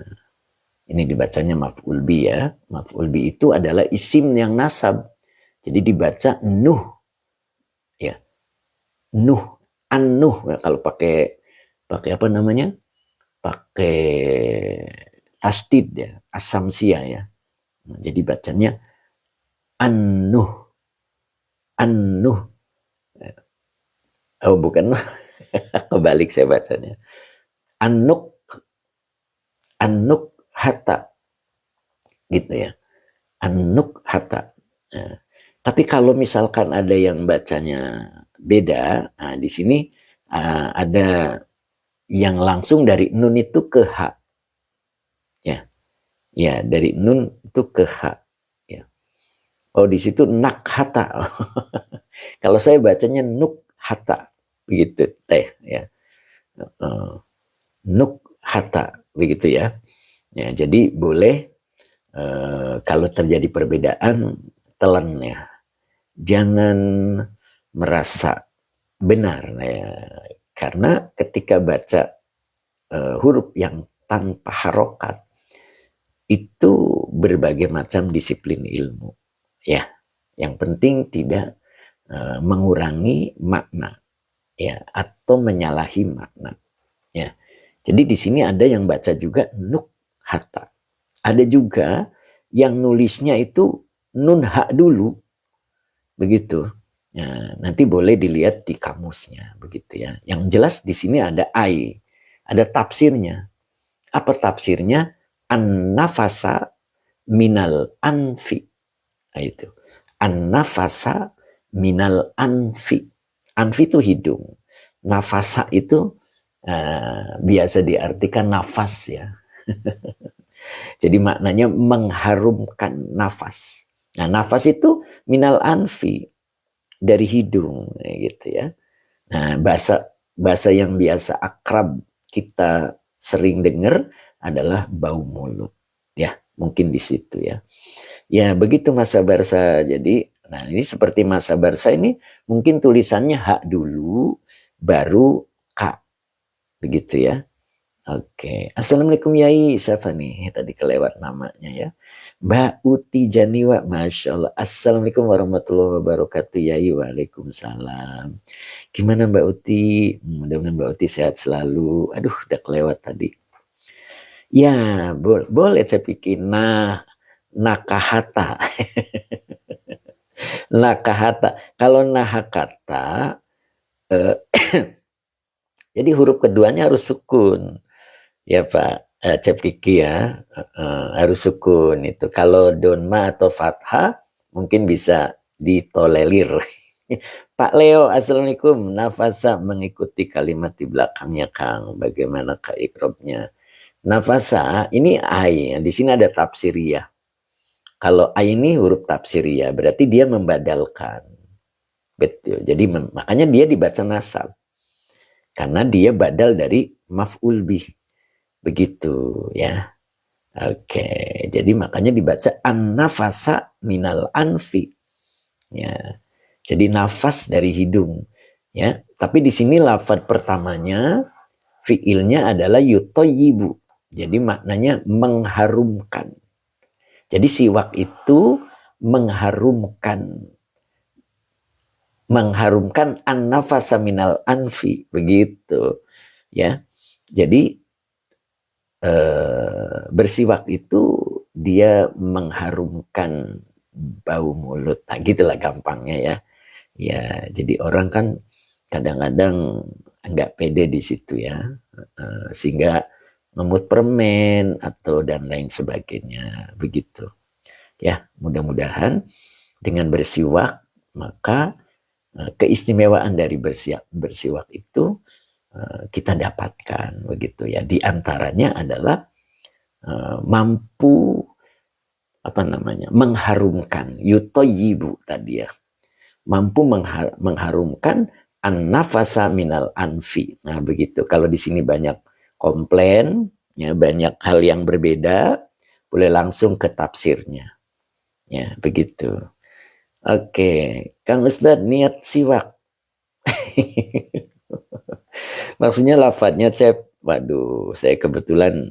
ini dibacanya maf'ul bi ya. Maf'ul bi itu adalah isim yang nasab. Jadi dibaca nuh. Ya. Nuh, an-nuh. Ya, kalau pakai apa namanya? Pakai tasdid ya, asamsia ya. Nah, jadi bacanya an-nuh. An-nuh. Oh, bukan. Kebalik saya bacanya. An-nuk. An-nuk hata. Gitu ya. An-nuk hata. Nah, tapi kalau misalkan ada yang bacanya beda, nah di sini ada yang langsung dari nun itu ke ha. Ya. Ya, dari nun itu ke ha. Ya. Oh, di situ nakhata. Kalau saya bacanya nukhata, begitu teh ya. Nukhata, begitu ya. Ya, jadi boleh kalau terjadi perbedaan telan ya. Jangan merasa benar ya. Karena ketika baca huruf yang tanpa harokat itu berbagai macam disiplin ilmu ya. Yang penting tidak mengurangi makna ya atau menyalahi makna ya. Jadi di sini ada yang baca juga nukhata. Ada juga yang nulisnya itu nun ha dulu. Begitu. Ya, nanti boleh dilihat di kamusnya begitu ya. Yang jelas di sini ada ai, ada tafsirnya. Apa tafsirnya? An-nafasa minal anfi. Nah, itu. An-nafasa minal anfi. Anfi itu hidung. Nafasa itu biasa diartikan nafas ya. Jadi maknanya mengharumkan nafas. Nah, nafas itu minal anfi, dari hidung gitu ya. Nah, bahasa yang biasa akrab kita sering dengar adalah bau mulut. Ya, mungkin di situ ya. Ya, begitu Masa Barsa. Jadi, nah ini seperti Masa Barsa ini mungkin tulisannya hak dulu baru k. Begitu ya. Oke. Assalamualaikum Yai. Siapa nih? Tadi kelewat namanya ya. Mbak Uti Janiwa. Masya Allah. Assalamualaikum warahmatullahi wabarakatuh Yai. Waalaikumsalam. Gimana Mbak Uti? Mudah-mudahan Mbak Uti sehat selalu. Aduh, udah kelewat tadi. Ya, boleh saya pikir. Nah, nakahata. Nakahata. Kalau nahakata, jadi huruf keduanya harus sukun. Ya Pak, Cep Kiki ya, harus sukun itu. Kalau donma atau fathah, mungkin bisa ditolelir. Pak Leo, Assalamualaikum. Nafasa mengikuti kalimat di belakangnya Kang. Bagaimana Kak ikrobnya? Nafasa ini ai. Di sini ada tafsiriyah. Kalau ai ini huruf tafsiriyah, berarti dia membadalkan. Betul. Jadi makanya dia dibaca nasab. Karena dia badal dari maf'ul bih. Begitu ya. Oke. Jadi makanya dibaca an-nafasa minal anfi. Ya. Jadi nafas dari hidung. Ya. Tapi di sini lafaz pertamanya fiilnya adalah yutayyibu. Jadi maknanya mengharumkan. Jadi siwak itu mengharumkan. Mengharumkan an-nafasa minal anfi. Begitu. Ya. Jadi bersiwak itu dia mengharumkan bau mulut. Nah, gitulah gampangnya ya. Ya, jadi orang kan kadang-kadang nggak pede di situ ya, sehingga memut permen atau dan lain sebagainya begitu. Ya, mudah-mudahan Dengan bersiwak, maka keistimewaan dari bersiwak itu kita dapatkan begitu ya. Di antaranya adalah mampu mengharumkan, yutoyibu tadi ya, mampu mengharumkan an-nafasa minal anfi. Nah begitu. Kalau di sini banyak komplain, ya banyak hal yang berbeda, boleh langsung ke tafsirnya. Ya begitu. Oke, Kang Ustadz niat siwak. Maksudnya lafadznya Cep. Waduh, saya kebetulan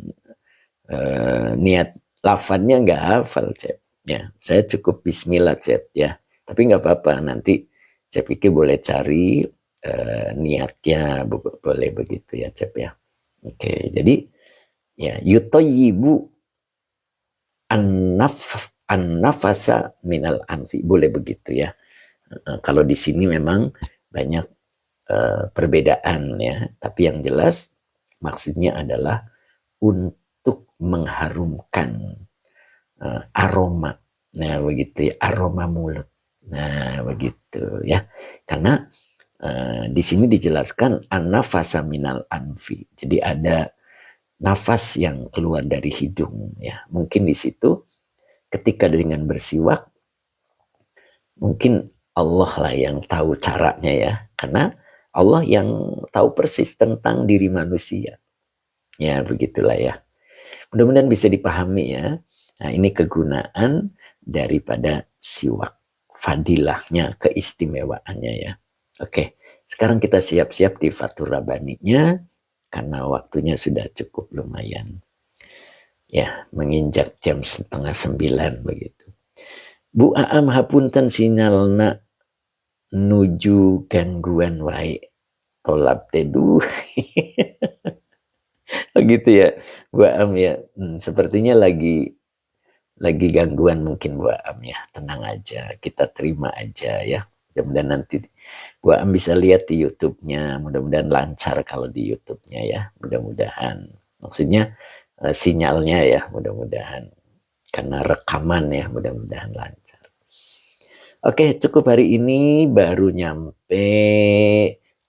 niat lafadznya nggak hafal Cep. Ya, saya cukup Bismillah Cep ya. Tapi nggak apa-apa, nanti Cep Iki boleh cari niatnya, boleh begitu ya Cep ya. Oke, jadi ya yutoyibu an-nafasa minal anfi, boleh begitu ya. Kalau di sini memang banyak perbedaan ya, tapi yang jelas maksudnya adalah untuk mengharumkan aroma. Nah, begitu ya, aroma mulut. Nah, begitu ya. Karena di sini dijelaskan an-nafasa minal anfi. Jadi ada nafas yang keluar dari hidung ya. Mungkin di situ ketika dengan bersiwak, mungkin Allah lah yang tahu caranya ya. Karena Allah yang tahu persis tentang diri manusia. Ya, begitulah ya. Mudah-mudahan bisa dipahami ya. Nah, ini kegunaan daripada siwak. Fadilahnya, keistimewaannya ya. Oke, sekarang kita siap-siap di Fathur Rabbaninya karena waktunya sudah cukup lumayan. Ya, menginjak jam 8:30 begitu. Bu Aam hapunten sinyalna nuju gangguan wae. Tolap teduh. Begitu ya, Bu Aam ya. Sepertinya lagi gangguan mungkin Bu Am ya. Tenang aja, kita terima aja ya. Mudah-mudahan nanti Bu Am bisa lihat di YouTube-nya. Mudah-mudahan lancar kalau di YouTube-nya ya. Mudah-mudahan. Maksudnya sinyalnya ya, mudah-mudahan. Karena rekaman ya, mudah-mudahan lancar. Oke, cukup hari ini baru nyampe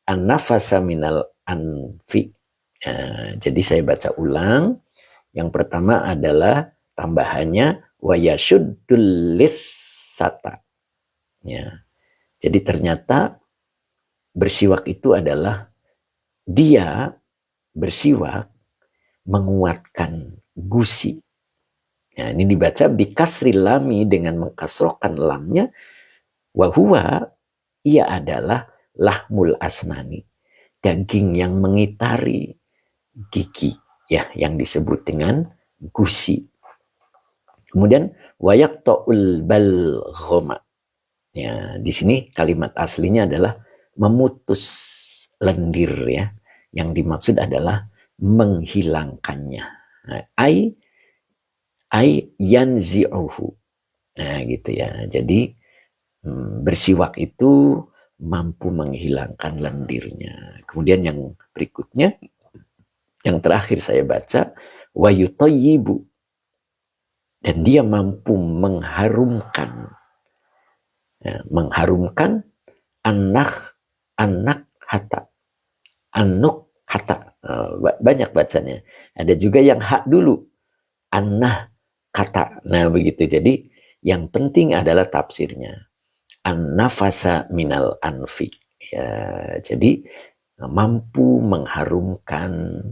an-nafasa minal anfi. Jadi saya baca ulang. Yang pertama adalah tambahannya wa yashuddul lissata. Ya. Jadi ternyata bersiwak itu adalah dia bersiwak menguatkan gusi. Ya, ini dibaca bikasril lami dengan mengkasrokan lamnya. Wahuwa, ia adalah lahmul asnani. Daging yang mengitari gigi. Ya, yang disebut dengan gusi. Kemudian wayak to'ul balghoma. Ya, di sini kalimat aslinya adalah memutus lendir ya. Yang dimaksud adalah menghilangkannya. Nah, ai yanzi'uhu. Nah, gitu ya. Jadi bersiwak itu mampu menghilangkan lendirnya. Kemudian yang berikutnya, yang terakhir saya baca, wa yutoyibu. Dan dia mampu mengharumkan. Ya, mengharumkan anak hata. Anuk hata. Banyak bacanya. Ada juga yang hak dulu. Anah kata. Nah begitu. Jadi yang penting adalah tafsirnya. An-nafasa minal anfi. Ya, jadi mampu mengharumkan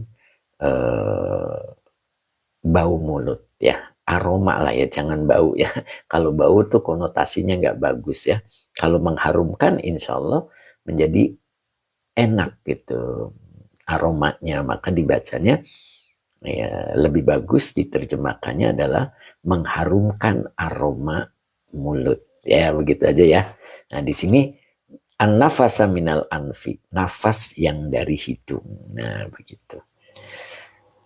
bau mulut ya, aroma lah ya, jangan bau ya. Kalau bau tuh konotasinya nggak bagus ya. Kalau mengharumkan insya Allah menjadi enak gitu aromanya, maka dibacanya ya, lebih bagus diterjemahkannya adalah mengharumkan aroma mulut ya, begitu aja ya. Nah di sini an-nafasa minal anfi, nafas yang dari hidung. Nah begitu.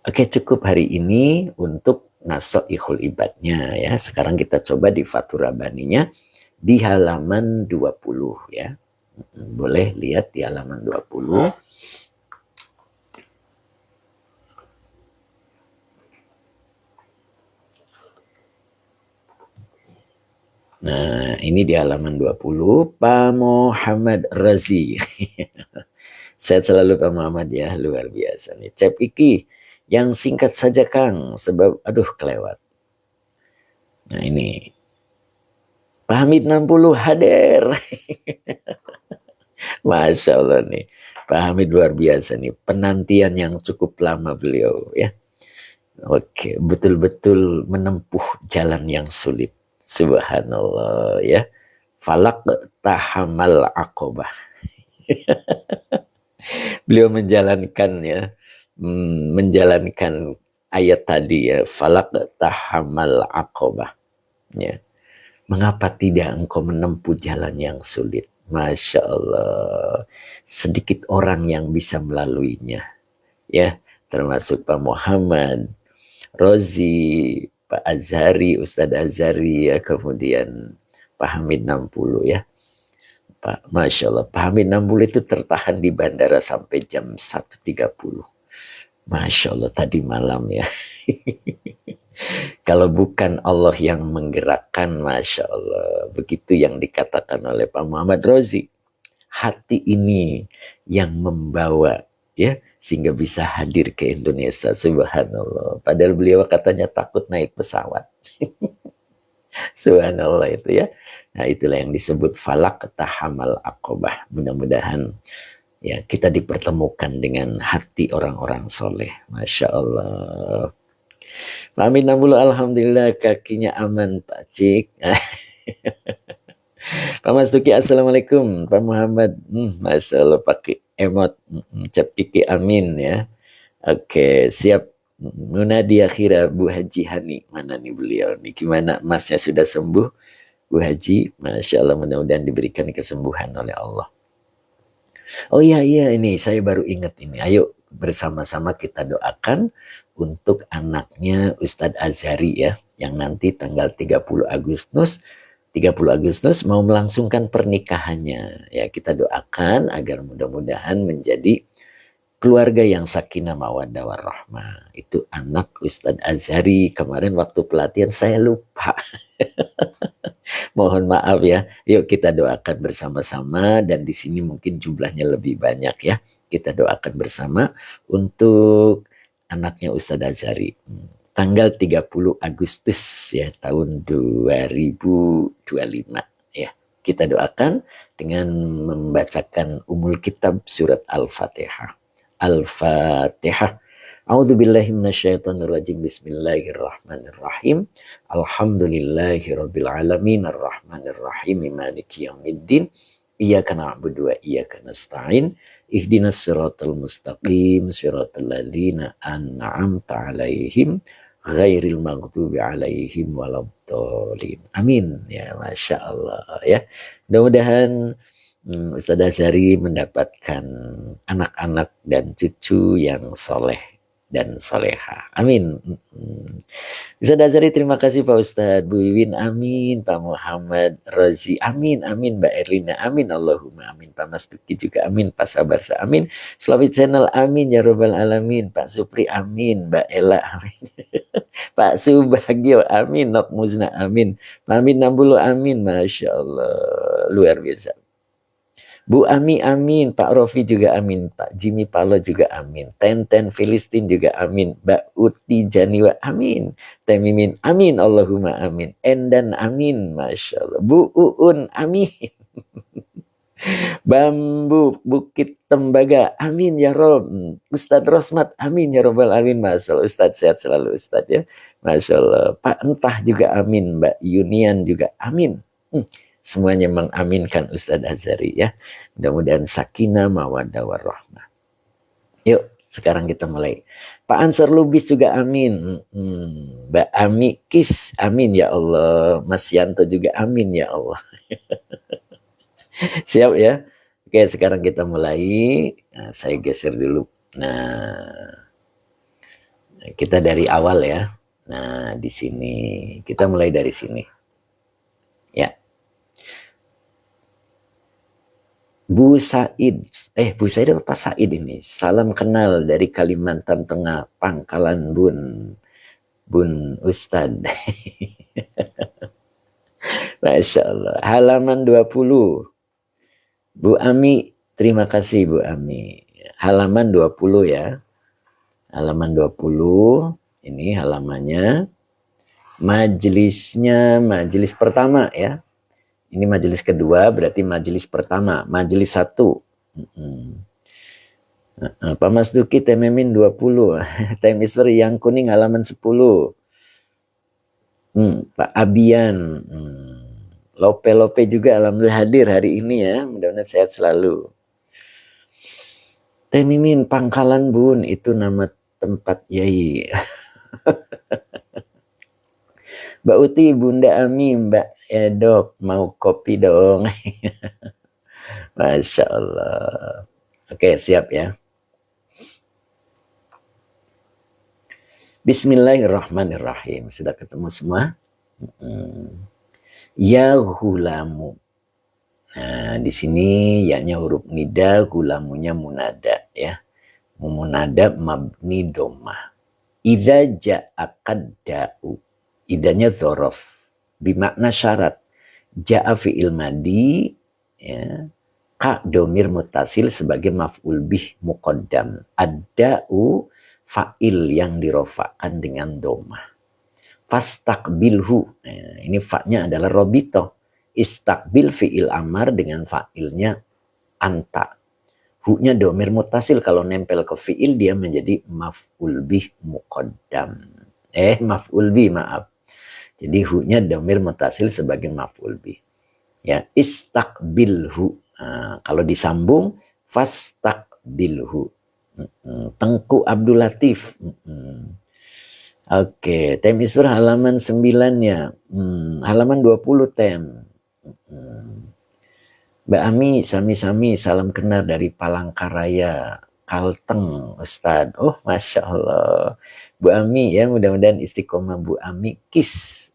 Oke, cukup hari ini untuk nasoihul ibadnya ya. Sekarang kita coba di Fathur Rabbaninya di halaman 20 ya. Boleh lihat di halaman 20. Nah, ini di halaman 20, Pak Muhammad Razi. Sehat selalu Pak Muhammad ya, luar biasa nih. Cep iki, yang singkat saja Kang, sebab aduh kelewat. Nah ini, Pak Hamid 60 hadir. Masya Allah nih, Pak Hamid luar biasa nih. Penantian yang cukup lama beliau ya. Oke, betul-betul menempuh jalan yang sulit. Subhanallah ya. Falak tahamal akobah. Beliau menjalankan ya, menjalankan ayat tadi ya, falak tahamal akobah. Ya. Mengapa tidak engkau menempuh jalan yang sulit? Masya Allah, sedikit orang yang bisa melaluinya. Ya, termasuk Pak Muhammad, Rozi, Pak Azhari, Ustadz Azhari, ya, kemudian Pak Hamid 60 ya. Pak, Masya Allah, Pak Hamid 60 itu tertahan di bandara sampai jam 1.30. Masya Allah, tadi malam ya. Kalau bukan Allah yang menggerakkan, Masya Allah. Begitu yang dikatakan oleh Pak Muhammad Rozi. Hati ini yang membawa ya sehingga bisa hadir ke Indonesia. Subhanallah. Padahal beliau katanya takut naik pesawat. Subhanallah itu ya. Nah itulah yang disebut falak tahamal akobah. Mudah-mudahan ya kita dipertemukan dengan hati orang-orang soleh. Masya Allah. Pak Amin 60 alhamdulillah kakinya aman Pak Cik. Pak Mas Duki assalamualaikum. Pak Muhammad Masya Allah pakai emot cap kiki amin ya. Oke siap. Munadi akhirah Bu Haji Hani. Mana nih beliau nih, gimana masnya sudah sembuh Bu Haji? Masya Allah, mudah-mudahan diberikan kesembuhan oleh Allah. Oh iya ini saya baru ingat ini. Ayo bersama-sama kita doakan untuk anaknya Ustadz Azhari ya, yang nanti tanggal 30 Agustus mau melangsungkan pernikahannya. Ya, kita doakan agar mudah-mudahan menjadi keluarga yang sakinah mawaddah warahmah. Itu anak Ustadz Azhari. Kemarin waktu pelatihan saya lupa. Mohon maaf ya. Yuk kita doakan bersama-sama, dan di sini mungkin jumlahnya lebih banyak ya. Kita doakan bersama untuk anaknya Ustadz Azhari. Tanggal 30 Agustus ya tahun 2025 ya. Kita doakan dengan membacakan Ummul Kitab surat Al-Fatihah. Al-Fatihah. A'udzu billahi minasyaitonir rajim. Bismillahirrahmanirrahim. Alhamdulillahirabbil alamin arrahmanir rahim maliki yaumiddin. Iyyaka na'budu wa iyyaka nasta'in. Ihdinas siratal mustaqim siratal ladzina an'amta 'alaihim ghairil maghdubi 'alaihim waladdallin. Amin ya, Masya Allah ya. Mudah-mudahan Ustadz Azhari mendapatkan anak-anak dan cucu yang soleh dan soleha. Amin. Ustadz Azhari terima kasih Pak Ustadz. Bu Iwin amin. Pak Muhammad Rozi amin. Amin. Mbak Erlina amin. Allahumma amin. Pak Mas Duki juga amin. Pak Sabarsa amin. Slawi Channel amin ya robbal alamin. Pak Supri amin. Mbak Ella amin. Pak Subagio amin. Nok Muzna amin. Pak Amin 60 amin. Masya Allah luar biasa. Bu Ami amin, Pak Rofi juga amin, Pak Jimmy Palo juga amin, Tenten Filistin juga amin, Mbak Uti Janiwa amin, Teh Mimin amin, Allahumma amin, Endan amin, Masya Allah, Bu Uun amin, Bambu Bukit Tembaga amin ya Rob, Ustadz Rosmat amin ya Robbal amin, Masya Allah, Ustadz sehat selalu Ustadz ya, Masya Allah, Pak Entah juga amin, Mbak Yunian juga amin. Semuanya mengaminkan Ustadz Azhari ya. Mudah-mudahan sakinah mawaddah warahmah. Yuk sekarang kita mulai. Pak Ansar Lubis juga amin. Mbak Ami Kis amin ya Allah. Mas Yanto juga amin ya Allah. Siap ya. Oke sekarang kita mulai. Nah, saya geser dulu. Nah kita dari awal ya. Nah di sini kita mulai dari sini. Ya. Bu Said, Bu Said apa Pak Said ini? Salam kenal dari Kalimantan Tengah, Pangkalan Bun Ustad. Masya Allah. Halaman 20. Bu Ami, terima kasih Bu Ami. Halaman 20 ya. Halaman 20. Ini halamannya. Majelisnya, majelis pertama ya. Ini majelis kedua, berarti majelis pertama. Majelis 1. Pak Mas Duki, Tememin 20. Temiswer yang kuning halaman 10. Pak Abian. Lope juga alhamdulillah hadir hari ini ya. Mudah-mudahan sehat selalu. Teh Mimin, Pangkalan Bun, itu nama tempat Yai. Mbak Uti, Bunda Ami, Mbak Edok, mau kopi dong. Masya Allah. Oke, siap ya. Bismillahirrahmanirrahim. Sudah ketemu semua? Ya gulamu. Nah, di sini ya-nya huruf nida, gulamunya munada ya. Munada mabni dhammah. Idza ja'akad da'u. Idanya dzaraf bimakna syarat. Ja'a fi'il madi ya. Ka domir mutasil sebagai maf'ul bih muqaddam. Ad-da'u fa'il yang dirofakan dengan dhammah. Fastaqbilhu. Nah, ini fa-nya adalah robito. Istaqbil fi'il amar dengan fa'ilnya anta. Hu-nya domir mutasil, kalau nempel ke fi'il dia menjadi maf'ul bih muqaddam. Maf'ul bih, maaf. Jadi hu-nya domir mutasil sebagai maf'ul bih. Ya, istaqbilhu. Nah, kalau disambung fastaqbilhu. Tengku Abdul Latif. Oke, Tem Isur halaman 9-nya. Halaman 20 Tem. Mbak Ami, sami-sami, salam kenal dari Palangkaraya, Kalteng, Ustadz. Oh, Masya Allah. Bu Ami ya, mudah-mudahan istiqomah Bu Ami. Kis.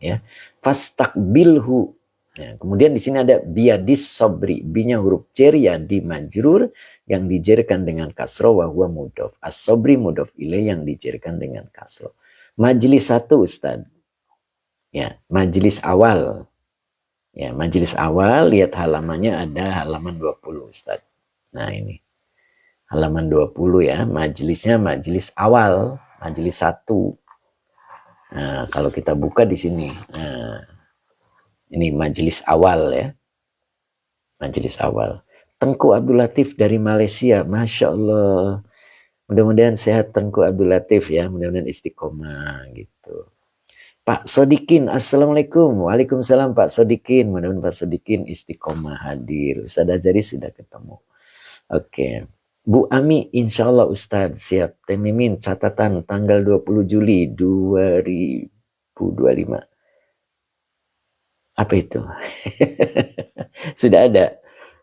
Ya. Fastaqbilhu. Ya, kemudian di sini ada biadis sobri. Binya huruf cer ya di majrur yang dijerkan dengan kasro wa huwa mudhof. As-sobri mudhof ilaih yang dijerkan dengan kasro. Majelis 1 Ustaz. Ya, majelis awal. Ya, majelis awal, lihat halamannya ada halaman 20 Ustaz. Nah, ini. Halaman 20 ya, majelisnya majelis awal, majelis 1. Nah, kalau kita buka di sini. Nah, ini majelis awal ya. Majelis awal. Tengku Abdul Latif dari Malaysia. Masya Allah. Mudah-mudahan sehat Tengku Abdul Latif ya. Mudah-mudahan istiqomah gitu. Pak Sodikin, Assalamualaikum. Waalaikumsalam Pak Sodikin. Mudah-mudahan Pak Sodikin istiqomah hadir. Ustaz Ajari sudah ketemu. Oke. Bu Ami, insya Allah Ustadz siap. Temimin catatan tanggal 20 Juli 2025. Apa itu? Sudah ada?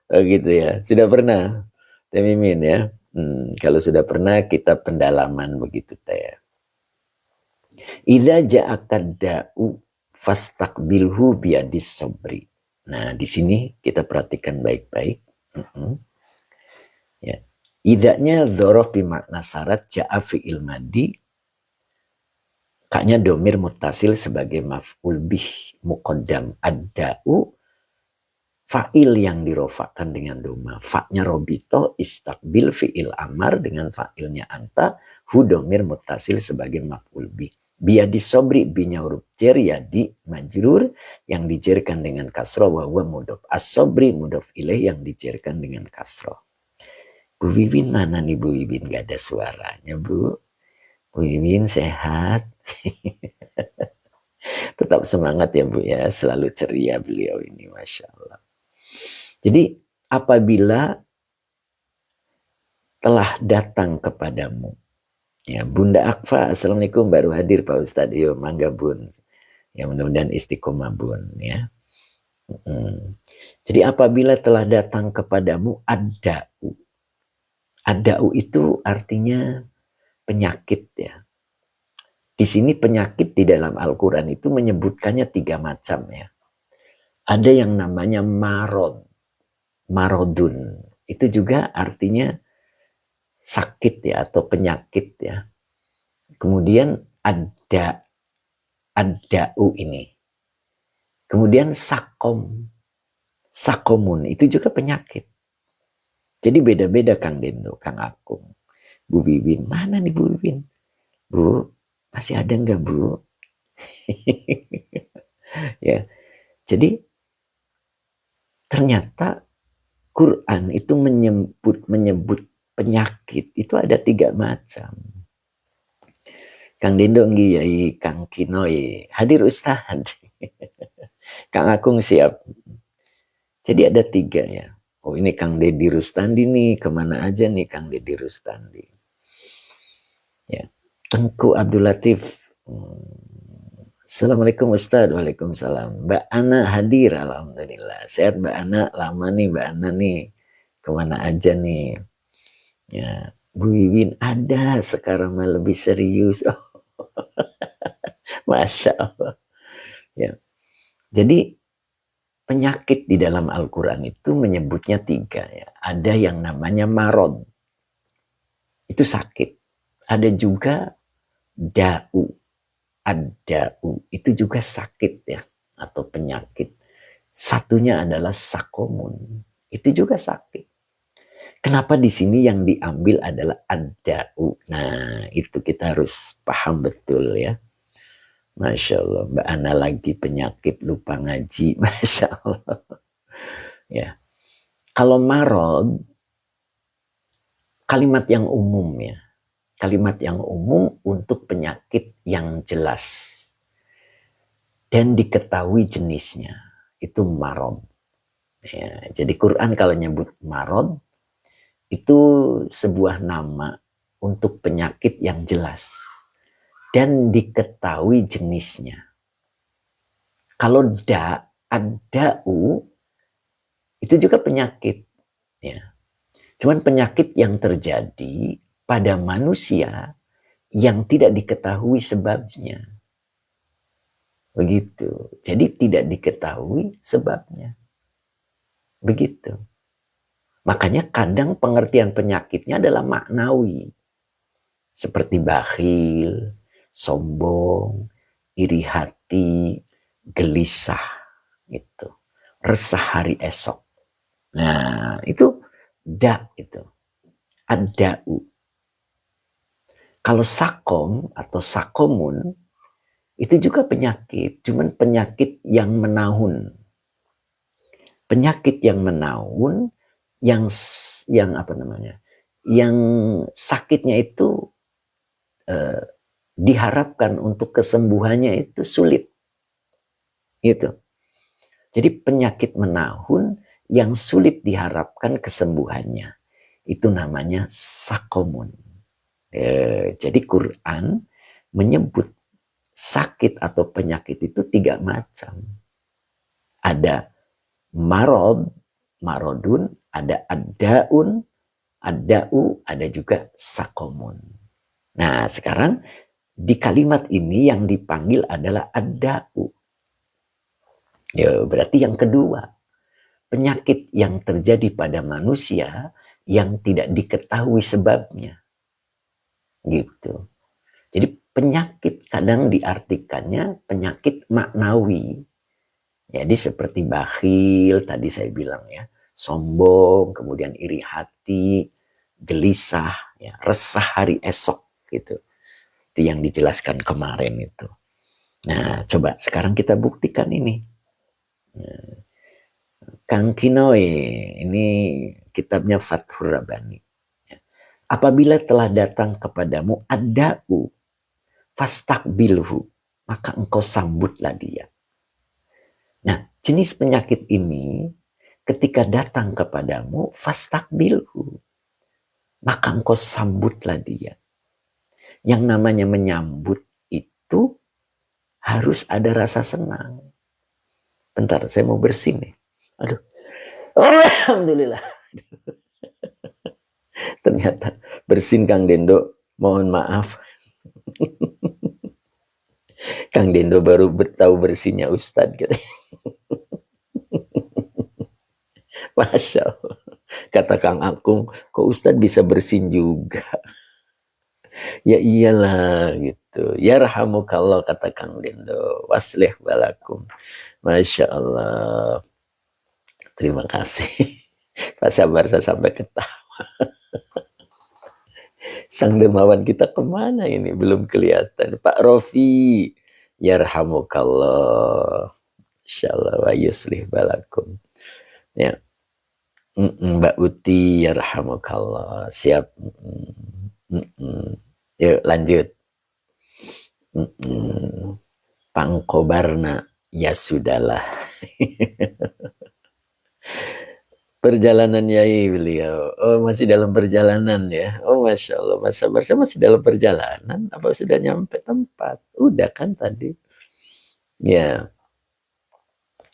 Oh gitu ya. Sudah pernah? Temimin ya. Kalau sudah pernah kita pendalaman begitu teh. Idza ja'akad da'u fastaqbilhu biadis sabri. Nah, di sini kita perhatikan baik-baik. Ya. Idanya dzaraf bimakna syarat ja'a fi'il madi. Kaknya domir mutasil sebagai maf'ul bih muqaddam. Ad-da'u fa'il yang dirofakan dengan doma. Fa'nya robito istaqbil fi'il amar dengan fa'ilnya anta. Hu domir mutasil sebagai maf'ul bih. Biadis sobri binya huruf cer yadi majrur yang dijerkan dengan kasro wa huwa mudhof. As-sobri mudhof ilaih yang dijerkan dengan kasro. Bu Wiwin mana nih Bu Wiwin? Gak ada suaranya Bu. Bu Wiwin sehat. Tetap semangat ya Bu ya. Selalu ceria beliau ini Masya Allah. Jadi apabila telah datang kepadamu. Ya, Bunda Akfa, Assalamualaikum, baru hadir Pak Ustadz. Yo, mangga Bun. Ya, mudah-mudahan istiqomah Bun ya. Jadi apabila telah datang kepadamu ad-da'u. Ad-da'u itu artinya penyakit ya. Di sini penyakit di dalam Al-Quran itu menyebutkannya 3 macam ya. Ada yang namanya marod. Marodun. Itu juga artinya sakit ya atau penyakit ya. Kemudian ad-da'u ini. Kemudian sakom, sakomun itu juga penyakit. Jadi beda-beda Kang Dendo, Kang Akung, Bu Bibin. Mana nih Bu Bibin? Bu, masih ada nggak Bu? Ya, jadi ternyata Quran itu menyebut penyakit itu ada 3 macam. Kang Dendo nggih Kang Kinoi hadir Ustaz. Kang Akung siap. Jadi ada 3 ya. Oh ini Kang Deddy Rustandi nih, kemana aja nih Kang Deddy Rustandi? Ya, Tengku Abdul Latif. Assalamualaikum Ustaz. Waalaikumsalam. Mbak Ana hadir, alhamdulillah. Sehat Mbak Ana, lama nih Mbak Ana nih. Kemana aja nih? Ya, Bu Wiwin ada sekarang mah lebih serius. Oh, Masya Allah. Ya. Jadi penyakit di dalam Al-Quran itu menyebutnya 3 ya. Ada yang namanya marod. Itu sakit. Ada juga da'u. Ad-da'u. Itu juga sakit ya. Atau penyakit. Satunya adalah sakomun. Itu juga sakit. Kenapa di sini yang diambil adalah ad-da'u. Nah itu kita harus paham betul ya. Masya Allah, Mbak Ana lagi penyakit lupa ngaji. Masya Allah. Ya. Kalau marod, kalimat yang umum ya. Kalimat yang umum untuk penyakit yang jelas. Dan diketahui jenisnya. Itu marod. Ya, jadi Quran kalau nyebut marod, itu sebuah nama untuk penyakit yang jelas. Dan diketahui jenisnya. Kalau ad-da'u, itu juga penyakit. Ya. Cuman penyakit yang terjadi pada manusia yang tidak diketahui sebabnya. Begitu. Jadi tidak diketahui sebabnya. Begitu. Makanya kadang pengertian penyakitnya adalah maknawi. Seperti bakhil, sombong, iri hati, gelisah. Gitu. Resah hari esok. Nah, itu itu. Ad-da'u. Kalau sakom atau sakomun, itu juga penyakit. Cuman penyakit yang menahun. Penyakit yang menahun, yang apa namanya? Yang sakitnya itu diharapkan untuk kesembuhannya itu sulit. Gitu. Jadi penyakit menahun yang sulit diharapkan kesembuhannya. Itu namanya sakomun. Jadi Quran menyebut sakit atau penyakit itu 3 macam. Ada marod, marodun, ada ad-da'un, ad-da'u, ada juga sakomun. Nah sekarang di kalimat ini yang dipanggil adalah ad-da'u. Ya, berarti yang kedua, penyakit yang terjadi pada manusia yang tidak diketahui sebabnya. Gitu. Jadi penyakit kadang diartikannya penyakit maknawi. Jadi seperti bakhil tadi saya bilang ya, sombong, kemudian iri hati, gelisah, ya, resah hari esok gitu. Itu yang dijelaskan kemarin itu. Nah, coba sekarang kita buktikan ini. Kang Kinoi, ini kitabnya Fathur Rabbani. Apabila telah datang kepadamu ad-da'u fastaqbilhu, maka engkau sambutlah dia. Nah, jenis penyakit ini ketika datang kepadamu fastaqbilhu, maka engkau sambutlah dia. Yang namanya menyambut itu harus ada rasa senang. Bentar, saya mau bersin nih. Aduh. Alhamdulillah. Ternyata bersin Kang Dendo. Mohon maaf. Kang Dendo baru tahu bersihnya Ustadz. Gitu. Masya Allah. Kata Kang Akung, kok Ustadz bisa bersin juga? Ya iyalah gitu. Ya rahamukallah kata Kang Dendo. Waslih balakum. Masya Allah. Terima kasih. Pak sabar saya sampai ketawa. Sang dermawan kita kemana ini? Belum kelihatan. Pak Rofi. Yarhamukallah. Insyaallah wa yuslih balakum. Ya. Mbak Uti, yarhamukallah. Siap. Yuk lanjut. Pangkobarna, ya sudahlah. Perjalanan Yai beliau. Oh, masih dalam perjalanan ya. Oh, Masya Allah. Mas Sabar, saya masih dalam perjalanan. Apa sudah nyampe tempat? Udah kan tadi. Ya,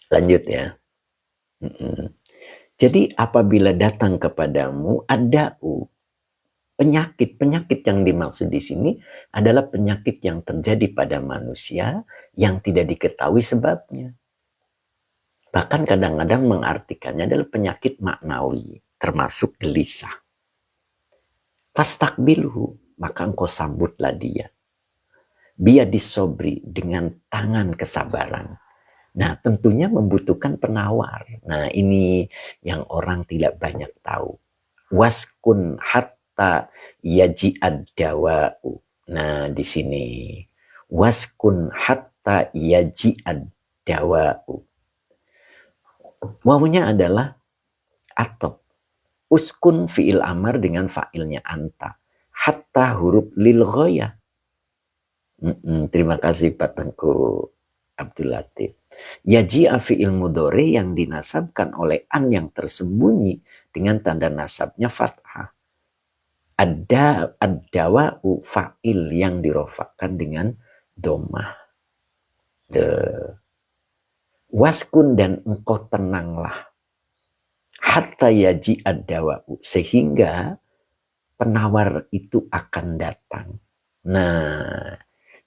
lanjut ya. Jadi apabila datang kepadamu ada penyakit yang dimaksud di sini adalah penyakit yang terjadi pada manusia yang tidak diketahui sebabnya. Bahkan kadang-kadang mengartikannya adalah penyakit maknawi, termasuk gelisah. Fastakbilhu, maka engkau sambutlah dia. Biadisobri, dengan tangan kesabaran. Nah, tentunya membutuhkan penawar. Nah, ini yang orang tidak banyak tahu. Waskun hatta yaji'ad dawa'u. Nah, di sini. Waskun hatta yaji'ad dawa'u. Wawunya adalah atop. Uskun fi'il amar dengan fa'ilnya anta. Hatta huruf lil ghoya. Terima kasih Pak Tengku Abdul Latif. Yaji'a fi'il mudhari yang dinasabkan oleh an yang tersembunyi dengan tanda nasabnya fathah. Ada ad-dawa'u fa'il yang dirofakkan dengan domah. Waskun, dan engkau tenanglah. Hatta yaji ad-dawa'u, sehingga penawar itu akan datang. Nah,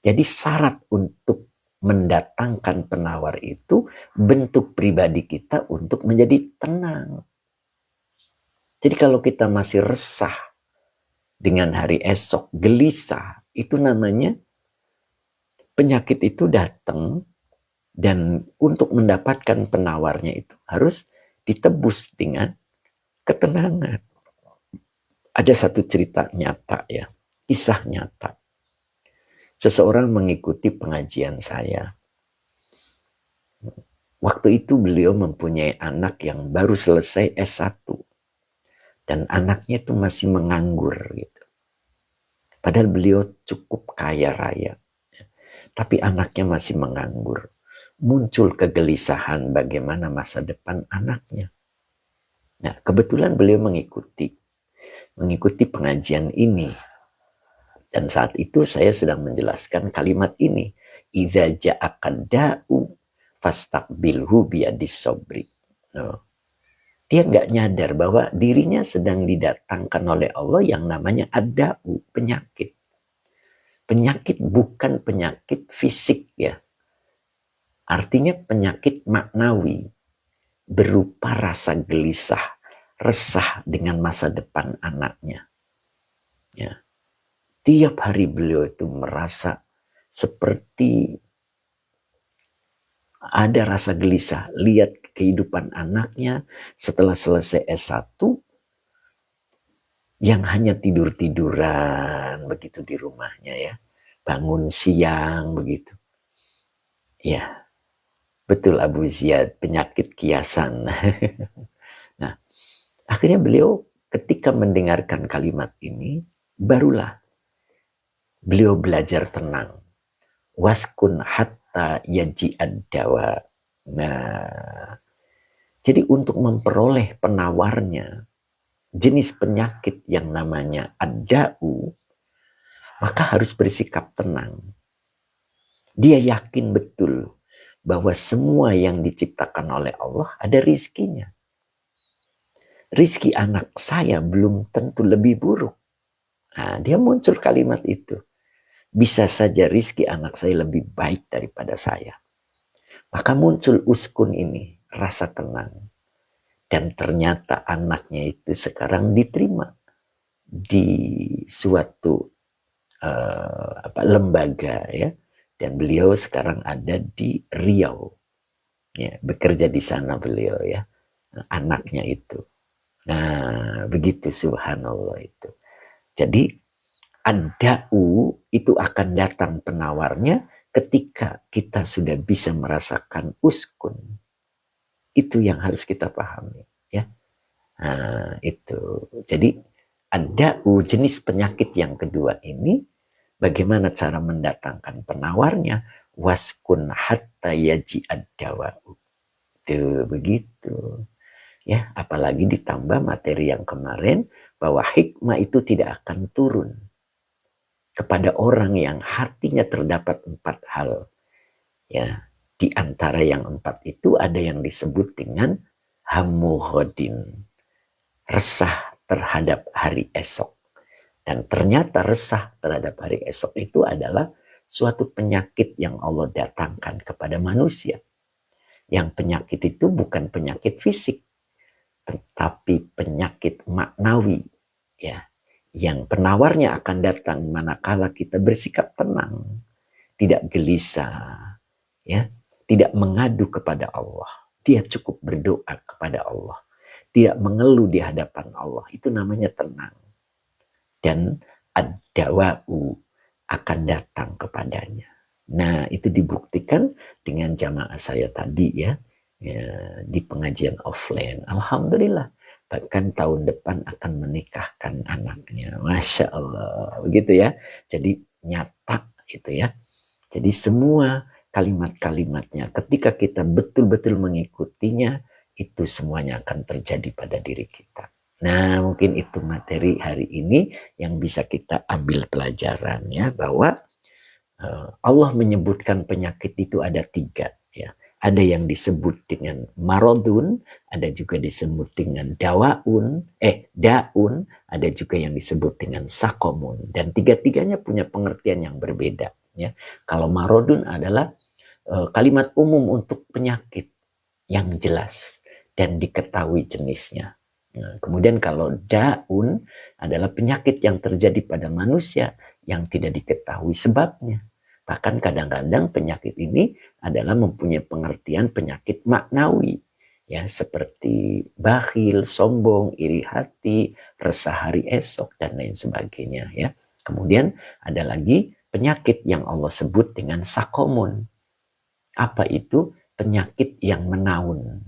jadi syarat untuk mendatangkan penawar itu bentuk pribadi kita untuk menjadi tenang. Jadi kalau kita masih resah dengan hari esok, gelisah, itu namanya penyakit itu datang, dan untuk mendapatkan penawarnya itu harus ditebus dengan ketenangan. Ada satu cerita nyata ya, kisah nyata. Seseorang mengikuti pengajian saya. Waktu itu beliau mempunyai anak yang baru selesai S1. Dan anaknya itu masih menganggur gitu. Padahal beliau cukup kaya raya. Tapi anaknya masih menganggur. Muncul kegelisahan bagaimana masa depan anaknya. Nah, kebetulan beliau mengikuti pengajian ini. Dan saat itu saya sedang menjelaskan kalimat ini. Idza ja'akad da'u fastaqbilhu biyadis sobri. No. Dia nggak nyadar bahwa dirinya sedang didatangkan oleh Allah yang namanya ad-da'u, penyakit. Penyakit bukan penyakit fisik ya. Artinya penyakit maknawi. Berupa rasa gelisah, resah dengan masa depan anaknya. Ya. Tiap hari beliau itu merasa seperti ada rasa gelisah. Lihat kehidupan anaknya setelah selesai S1 yang hanya tidur-tiduran begitu di rumahnya ya. Bangun siang begitu. Ya, betul Abu Ziyad, penyakit kiasan. Nah, akhirnya beliau ketika mendengarkan kalimat ini, barulah beliau belajar tenang. Waskun hatta yaji'ad dawa. Nah, jadi untuk memperoleh penawarnya, jenis penyakit yang namanya ad-da'u, maka harus bersikap tenang. Dia yakin betul bahwa semua yang diciptakan oleh Allah ada rizkinya. Rizki anak saya belum tentu lebih buruk. Nah, dia muncul kalimat itu. Bisa saja rizki anak saya lebih baik daripada saya. Maka muncul uskun ini, rasa tenang. Dan ternyata anaknya itu sekarang diterima di suatu lembaga ya. Dan beliau sekarang ada di Riau. Ya, bekerja di sana beliau ya, anaknya itu. Nah, begitu subhanallah itu. Jadi ad-da'u itu akan datang penawarnya ketika kita sudah bisa merasakan uskun. Itu yang harus kita pahami ya. Nah, itu. Jadi ad-da'u jenis penyakit yang kedua ini bagaimana cara mendatangkan penawarnya? Waskun hatta yaji ad-dawa'u. Itu begitu. Ya, apalagi ditambah materi yang kemarin bahwa hikmah itu tidak akan turun kepada orang yang hatinya terdapat 4 hal. Ya, di antara yang 4 itu ada yang disebut dengan hamuhodin, resah terhadap hari esok. Dan ternyata resah terhadap hari esok itu adalah suatu penyakit yang Allah datangkan kepada manusia. Yang penyakit itu bukan penyakit fisik, tetapi penyakit maknawi, ya, yang penawarnya akan datang manakala kita bersikap tenang, tidak gelisah, ya, tidak mengadu kepada Allah, dia cukup berdoa kepada Allah, tidak mengeluh di hadapan Allah, itu namanya tenang. Dan ad-dawa'u akan datang kepadanya. Nah, itu dibuktikan dengan jamaah saya tadi ya, di pengajian offline. Alhamdulillah, bahkan tahun depan akan menikahkan anaknya. Masya Allah, begitu ya. Jadi nyata gitu ya. Jadi semua kalimat-kalimatnya ketika kita betul-betul mengikutinya, itu semuanya akan terjadi pada diri kita. Nah, mungkin itu materi hari ini yang bisa kita ambil pelajaran ya, bahwa Allah menyebutkan penyakit itu ada 3 ya. Ada yang disebut dengan marodun, ada juga disebut dengan daun, ada juga yang disebut dengan sakomun. Dan 3-tiganya punya pengertian yang berbeda ya. Kalau marodun adalah kalimat umum untuk penyakit yang jelas dan diketahui jenisnya. Nah, kemudian kalau daun adalah penyakit yang terjadi pada manusia yang tidak diketahui sebabnya. Bahkan kadang-kadang penyakit ini adalah mempunyai pengertian penyakit maknawi. Ya, seperti bakhil, sombong, iri hati, resah hari esok, dan lain sebagainya. Ya. Kemudian ada lagi penyakit yang Allah sebut dengan sakomun. Apa itu? Penyakit yang menaun,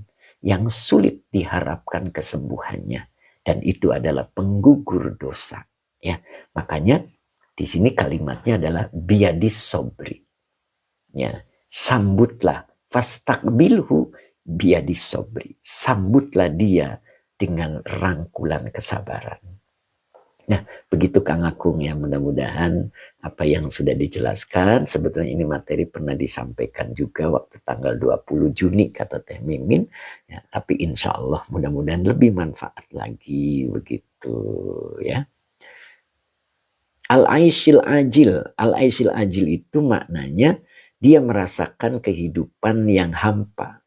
yang sulit diharapkan kesembuhannya, dan itu adalah penggugur dosa. Ya, makanya di sini kalimatnya adalah biadis sobri. Ya, sambutlah fastakbilhu biadis sobri. Sambutlah dia dengan rangkulan kesabaran. Nah, begitu Kang Akung ya, mudah-mudahan apa yang sudah dijelaskan, sebetulnya ini materi pernah disampaikan juga waktu tanggal 20 Juni kata Teh Mimin, ya, tapi insya Allah mudah-mudahan lebih manfaat lagi begitu ya. Al-Aisyil Ajil, Al-Aisyil Ajil itu maknanya dia merasakan kehidupan yang hampa.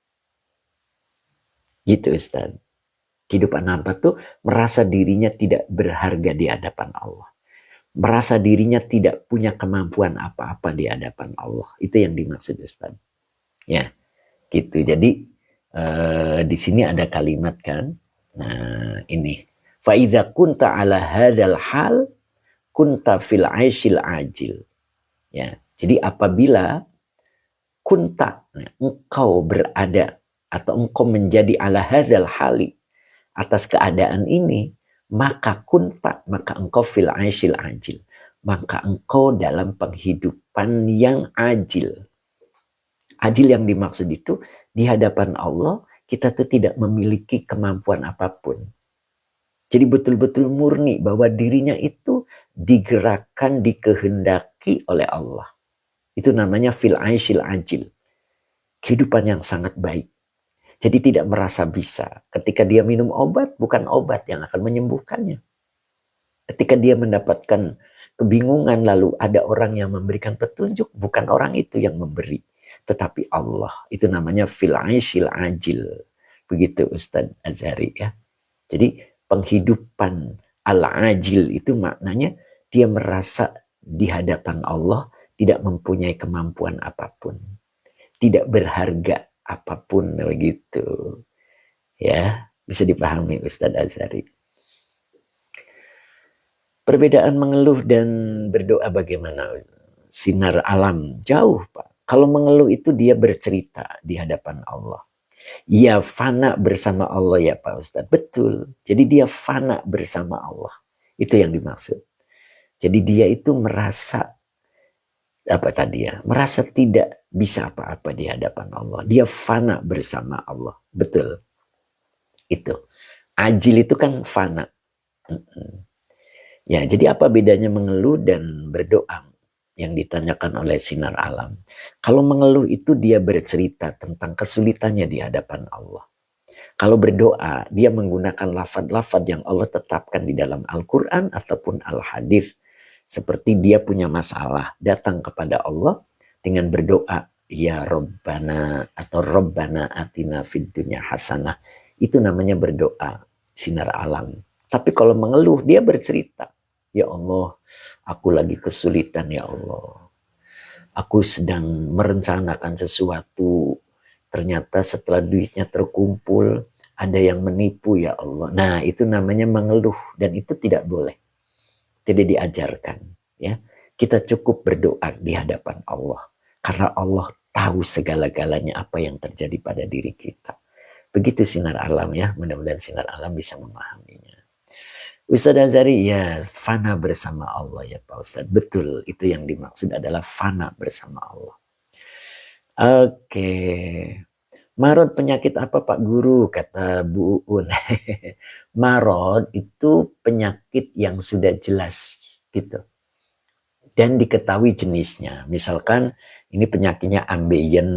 Gitu Ustaz. Kehidupan hampa tuh merasa dirinya tidak berharga di hadapan Allah. Merasa dirinya tidak punya kemampuan apa-apa di hadapan Allah. Itu yang dimaksud Ustaz. Ya, gitu. Jadi di sini ada kalimat kan. Nah, ini. Fa idza kunta ala hadzal hal kunta fil aisyil ajil. Ya. Jadi apabila kunta, engkau berada atau engkau menjadi ala hadzal hali, atas keadaan ini, maka kunta, maka engkau fil aisyil ajil, maka engkau dalam penghidupan yang ajil. Ajil yang dimaksud itu di hadapan Allah kita tuh tidak memiliki kemampuan apapun. Jadi betul-betul murni bahwa dirinya itu digerakkan, dikehendaki oleh Allah. Itu namanya fil aisyil ajil. Kehidupan yang sangat baik. Jadi tidak merasa bisa. Ketika dia minum obat, bukan obat yang akan menyembuhkannya. Ketika dia mendapatkan kebingungan, lalu ada orang yang memberikan petunjuk, bukan orang itu yang memberi, tetapi Allah. Itu namanya fil aisyil ajil. Begitu Ustadz Azhari ya. Jadi penghidupan al-ajil itu maknanya dia merasa di hadapan Allah tidak mempunyai kemampuan apapun. Tidak berharga apapun begitu. Ya, bisa dipahami Ustadz Azhari. Perbedaan mengeluh dan berdoa bagaimana? Sinar alam jauh, Pak. Kalau mengeluh itu dia bercerita di hadapan Allah. Ya fana bersama Allah ya Pak Ustadz. Betul. Jadi dia fana bersama Allah. Itu yang dimaksud. Jadi dia itu merasa apa tadi ya? Merasa tidak bisa apa-apa di hadapan Allah. Dia fana bersama Allah. Betul. Itu. Ajil itu kan fana. Ya, jadi apa bedanya mengeluh dan berdoa yang ditanyakan oleh Sinar Alam? Kalau mengeluh itu dia bercerita tentang kesulitannya di hadapan Allah. Kalau berdoa, dia menggunakan lafaz-lafaz yang Allah tetapkan di dalam Al-Quran ataupun Al-Hadis. Seperti dia punya masalah, datang kepada Allah dengan berdoa, Ya Rabbana atau Rabbana atina fid dunya hasanah. Itu namanya berdoa, Sinar Alam. Tapi kalau mengeluh, dia bercerita. Ya Allah, aku lagi kesulitan ya Allah. Aku sedang merencanakan sesuatu. Ternyata setelah duitnya terkumpul, ada yang menipu ya Allah. Nah, itu namanya mengeluh dan itu tidak boleh. Tidak diajarkan. Ya, kita cukup berdoa di hadapan Allah. Karena Allah tahu segala-galanya apa yang terjadi pada diri kita. Begitu Sinar Alam ya. Mudah-mudahan Sinar Alam bisa memahaminya. Ustadz Azhari, ya fana bersama Allah ya Pak Ustadz. Betul, itu yang dimaksud adalah fana bersama Allah. Oke. Marod penyakit apa Pak Guru? Kata Bu Un. Marod itu penyakit yang sudah jelas gitu. Dan diketahui jenisnya. Misalkan ini penyakitnya ambeien,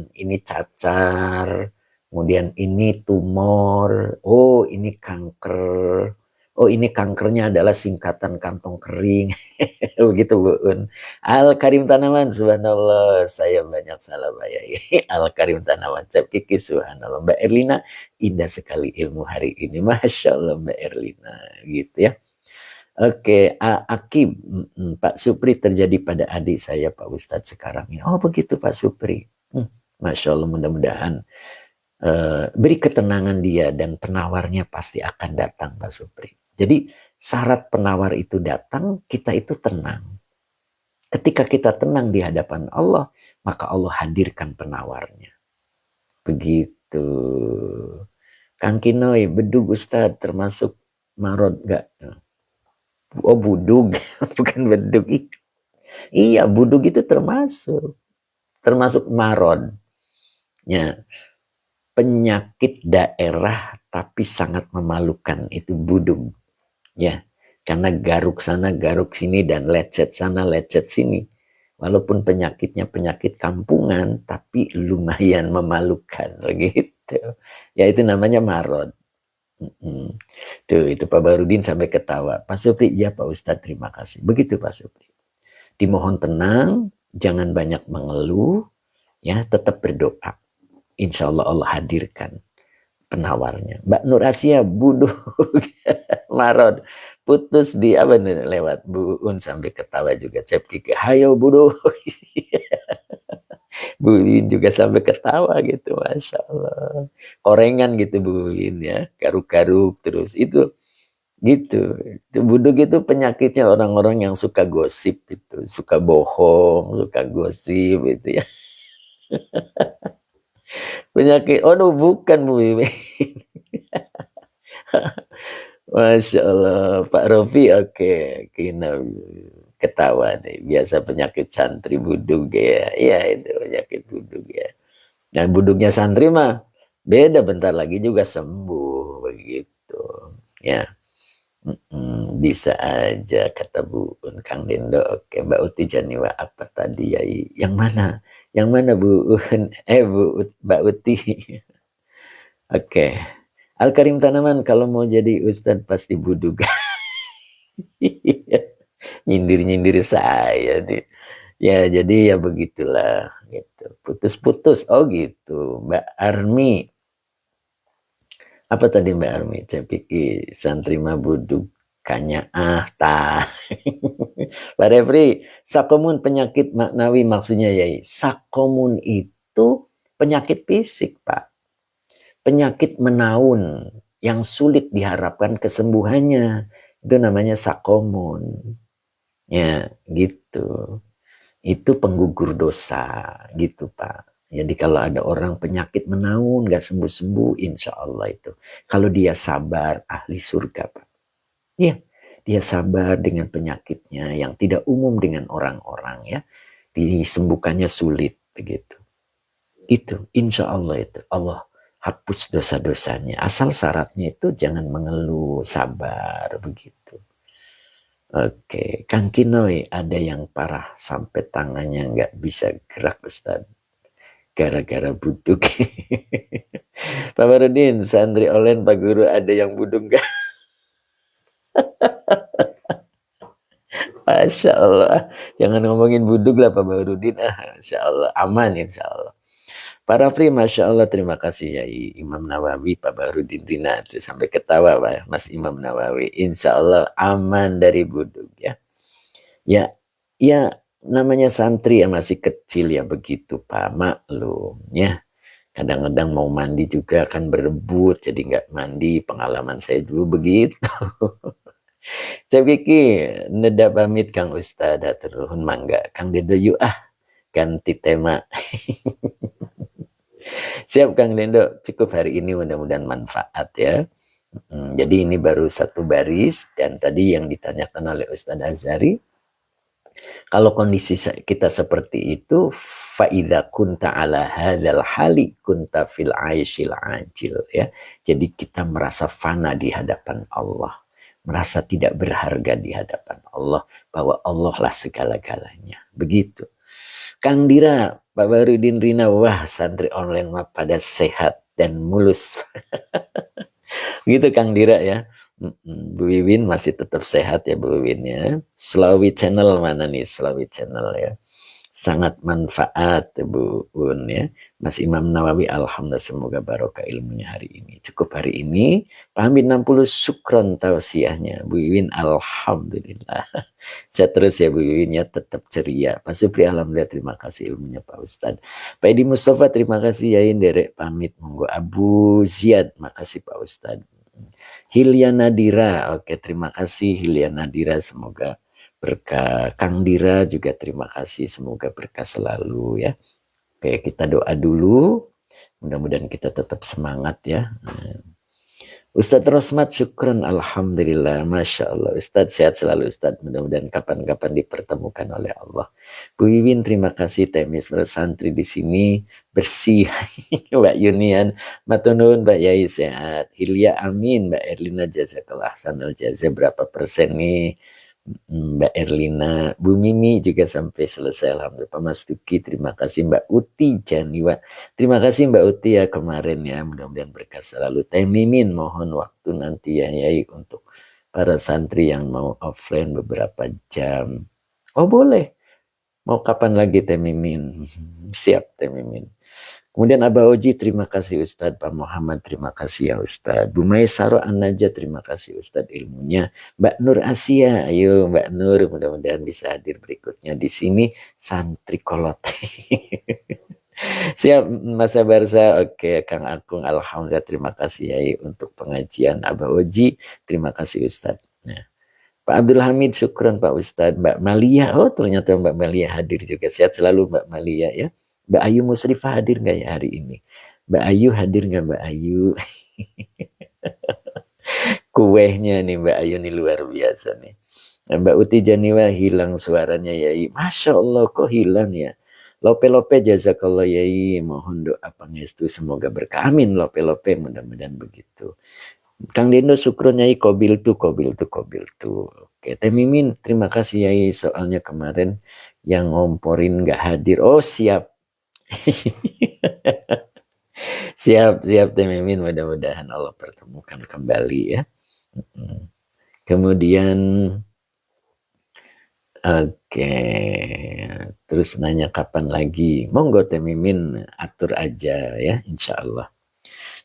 ini cacar, kemudian ini tumor, oh ini kanker. Oh ini kankernya adalah singkatan kantong kering. Begitu Bu Un. Al-Karim Tanaman, subhanallah. Saya banyak salah bayai. Al-Karim Tanaman, Cep Kiki, subhanallah. Mbak Erlina, indah sekali ilmu hari ini. Masya Allah Mbak Erlina. Gitu ya. Oke, Akib. Pak Supri terjadi pada adik saya Pak Ustadz sekarang ini. Oh begitu Pak Supri. Masya Allah, mudah-mudahan beri ketenangan dia dan penawarnya pasti akan datang Pak Supri. Jadi syarat penawar itu datang, kita itu tenang. Ketika kita tenang di hadapan Allah, maka Allah hadirkan penawarnya. Begitu. Kang Kinoy, bedug Ustadz termasuk marod gak? Oh budug, bukan bedug. Iya, budug itu termasuk marod. Ya, penyakit daerah tapi sangat memalukan, itu budug. Ya, karena garuk sana, garuk sini, dan lecet sana, lecet sini. Walaupun penyakitnya penyakit kampungan, tapi lumayan memalukan, begitu. Ya itu namanya marod. Tuh, itu Pak Barudin sampai ketawa. Pak Supri, ya Pak Ustadz, terima kasih. Begitu Pak Supri. Dimohon tenang, jangan banyak mengeluh, ya tetap berdoa. Insya Allah Allah hadirkan penawarnya. Mbak Nur Asia, buduk marod, putus di apa nih lewat Bu Un sampai ketawa juga. Cep Kiki, hayo buduk. Bu In juga sampai ketawa gitu, Masya Allah. Korengan gitu Bu In ya, garuk-garuk terus itu gitu. Itu buduk itu penyakitnya orang-orang yang suka gosip itu, suka bohong, suka gosip itu ya. Penyakit, oh bukan Bu Mimin. Masya Allah, Pak Rofi, oke, Kina ketawa nih. Biasa penyakit santri budug ya, iya itu penyakit budug ya. Nah budugnya santri mah beda, bentar lagi juga sembuh begitu, ya. Bisa aja kata Bu Un. Kang Dindo, oke. Mbak Uti Janiwa apa tadi ya? Yang mana? Yang mana Bu Un? Mbak Uti. Oke. Al-Karim Tanaman, kalau mau jadi Ustadz pasti budug. Nyindir-nyindir saya nih. Ya jadi ya begitulah gitu. Putus-putus. Oh gitu. Mbak Armi. Apa tadi Mbak Armi? Cepiki santri mah budug kanya ta. Pak Refri, sakomun penyakit maknawi maksudnya ya. Sakomun itu penyakit fisik, Pak. Penyakit menaun yang sulit diharapkan kesembuhannya. Itu namanya sakomun. Ya, gitu. Itu penggugur dosa, gitu Pak. Jadi kalau ada orang penyakit menaun, gak sembuh-sembuh, insya Allah itu. Kalau dia sabar, ahli surga Pak. Ya, dia sabar dengan penyakitnya yang tidak umum dengan orang-orang ya. Disembuhkannya sulit, begitu. Itu, insya Allah itu. Allah hapus dosa-dosanya. Asal syaratnya itu jangan mengeluh, sabar, begitu. Oke, Kang Kinoi ada yang parah sampai tangannya nggak bisa gerak Ustaz. Gara-gara buduk. Pak Barudin, santri online Pak Guru ada yang buduk nggak? Masya Allah. Jangan ngomongin buduk lah Pak Barudin. Masya Allah, aman insya Allah. Pak Rafli, Masya Allah, terima kasih ya Imam Nawawi, Pak Barudin Rina. Sampai ketawa Pak, Mas Imam Nawawi. Insya Allah aman dari buduk ya. Ya, ya namanya santri yang masih kecil ya begitu Pak, maklum ya. Kadang-kadang mau mandi juga akan berebut, jadi nggak mandi. Pengalaman saya dulu begitu. Saya pikir, neda pamit Kang Ustad, turun mangga. Kang Dedo yuk ganti tema. Siap Kang Dedo, cukup hari ini mudah-mudahan manfaat ya. Jadi ini baru satu baris dan tadi yang ditanyakan oleh Ustadz Azhari, kalau kondisi kita seperti itu, faida kunta ala hadal hali kunta fil aisyil ajil ya. Jadi kita merasa fana di hadapan Allah, merasa tidak berharga di hadapan Allah, bahwa Allah lah segala-galanya. Begitu. Kang Dira, Pak Barudin Rina, wah santri online mah pada sehat dan mulus. Gitu Kang Dira ya. Bu Wiwin masih tetap sehat ya Bu Wiwin ya. Slawi Channel mana nih Slawi Channel ya. Sangat manfaat Bu Un ya. Mas Imam Nawawi alhamdulillah semoga barokah ilmunya hari ini. Cukup hari ini. Pak Hamid 60 syukron tausiahnya. Bu Wiwin alhamdulillah. Saya terus ya Bu Wiwin ya tetap ceria. Pak Supri alhamdulillah terima kasih ilmunya Pak Ustadz. Pak Edi Mustafa terima kasih yain derek pamit monggo. Abu Ziyad makasih Pak Ustadz. Hilya Nadira, oke terima kasih Hilya Nadira, semoga berkah. Kang Dira juga terima kasih, semoga berkah selalu ya. Oke kita doa dulu, mudah-mudahan kita tetap semangat ya. Ustadz Rosmat syukran alhamdulillah, Masya Allah. Ustadz sehat selalu Ustadz, mudah-mudahan kapan-kapan dipertemukan oleh Allah. Bu Wiwin terima kasih, temis bersantri di sini bersih. Mbak Yunian matunun, Mbak Yai sehat. Hilya amin, Mbak Erlina jazakallah sanal jaza berapa persen nih Mbak Erlina. Bu Mimi juga sampai selesai alhamdulillah. Pak Mas Tuki terima kasih. Mbak Uti Janiwa terima kasih Mbak Uti ya kemarin ya, mudah-mudahan berkah selalu. Teh Mimin mohon waktu nanti ya Yai untuk para santri yang mau offline beberapa jam. Oh boleh, mau kapan lagi Teh Mimin? Siap Teh Mimin. Kemudian Abah Oji, terima kasih Ustadz. Pak Muhammad, terima kasih ya Ustadz. Bu Maisaro An-Najah, terima kasih Ustadz ilmunya. Mbak Nur Asia, ayo Mbak Nur, mudah-mudahan bisa hadir berikutnya di sini. Santri kolot. Siap Mas Barsa, oke Kang Akung, alhamdulillah terima kasih ya untuk pengajian Abah Oji. Terima kasih Ustadz. Nah, Pak Abdul Hamid, syukran Pak Ustadz. Mbak Malia, oh ternyata Mbak Malia hadir juga. Sehat selalu Mbak Malia ya. Mbak Ayu Musrifah hadir nggak ya hari ini? Mbak Ayu hadir nggak Mbak Ayu? Kuehnya nih Mbak Ayu nih luar biasa nih. Mbak Uti Janiwa hilang suaranya Yai. Masya Allah kok hilang ya. Lope-lope jazakallah Yai. Mohon doa pangestu semoga berkah. Amin lope-lope mudah-mudahan begitu. Kang Dendo syukur Yai kobil tuh. Oke Teh Mimin terima kasih Yai, soalnya kemarin yang ngomporin nggak hadir. Oh siap. Siap Teh Mimin, mudah-mudahan Allah pertemukan kembali ya. Kemudian oke, terus nanya kapan lagi, monggo Teh Mimin atur aja ya insya Allah.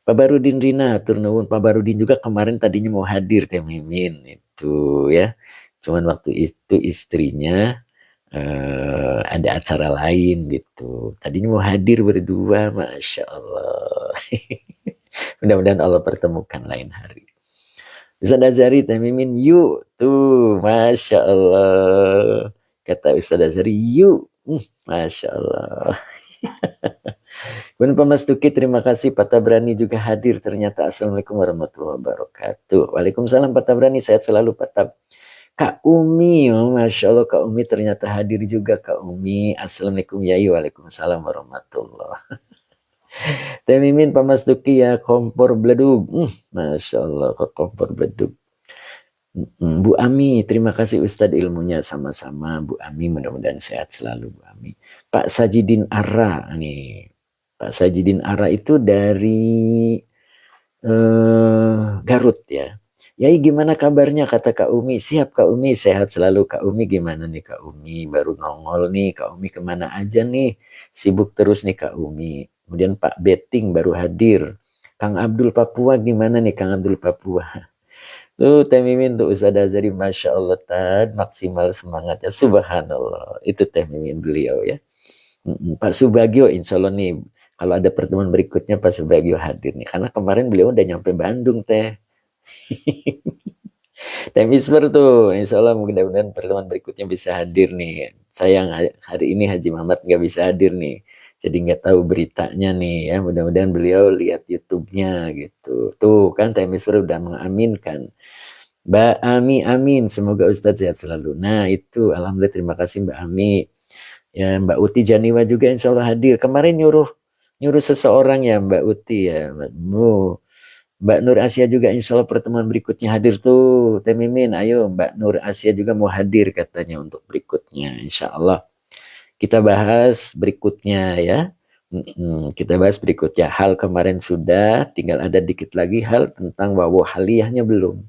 Pak Barudin Rina atur nuwun. Pak Barudin juga kemarin tadinya mau hadir Teh Mimin itu ya, cuman waktu itu istrinya ada acara lain gitu. Tadinya mau hadir berdua, Masya Allah. Mudah-mudahan Allah pertemukan lain hari. Ustaz Azhari, Teh Mimin, yuk. Tuh, Masya Allah. Kata Ustaz Azhari, yuk. Masya Allah. Bun Pamastuki, terima kasih. Pak Tabrani juga hadir ternyata. Assalamualaikum warahmatullahi wabarakatuh. Waalaikumsalam Pak Tabrani, sehat selalu Pak Tab. Kak Umi, oh, Masya Allah Kak Umi ternyata hadir juga Kak Umi. Assalamualaikum Yai, waalaikumsalam warahmatullahi. Teh Mimin Pamastuki ya, kompor beledug. Masya Allah, kompor beledug. Bu Ami, terima kasih Ustadz ilmunya, sama-sama Bu Ami, mudah-mudahan sehat selalu Bu Ami. Pak Sajidin Ara nih, Pak Sajidin Ara itu dari Garut ya. Yai gimana kabarnya, kata Kak Umi. Siap Kak Umi, sehat selalu Kak Umi. Gimana nih Kak Umi, baru nongol nih Kak Umi, kemana aja nih, sibuk terus nih Kak Umi. Kemudian Pak Beting baru hadir. Kang Abdul Papua gimana nih Kang Abdul Papua. Tuh Teh Mimin tuh Ustaz Azhari, Masya Allah Tad, maksimal semangatnya, subhanallah. Itu Teh Mimin beliau ya. Pak Subagio insya Allah nih, kalau ada pertemuan berikutnya Pak Subagio hadir nih. Karena kemarin beliau udah nyampe Bandung Teh. Teh Misber tuh, insya Allah mudah-mudahan pertemuan berikutnya bisa hadir nih. Sayang hari ini Haji Mamat nggak bisa hadir nih. Jadi nggak tahu beritanya nih ya. Mudah-mudahan beliau lihat YouTube-nya gitu. Tuh kan Teh Misber udah mengaminkan. Mbak Ami, amin. Semoga Ustadz sehat selalu. Nah itu, alhamdulillah, terima kasih Mbak Ami. Ya Mbak Uti Janiwa juga insya Allah hadir. Kemarin nyuruh seseorang ya Mbak Uti ya. Mbak Nur Asia juga insya Allah pertemuan berikutnya hadir tuh. Teh Mimin, ayo Mbak Nur Asia juga mau hadir katanya untuk berikutnya. Insya Allah kita bahas berikutnya ya. Kita bahas berikutnya. Hal kemarin sudah, tinggal ada dikit lagi hal tentang wawo haliyahnya belum.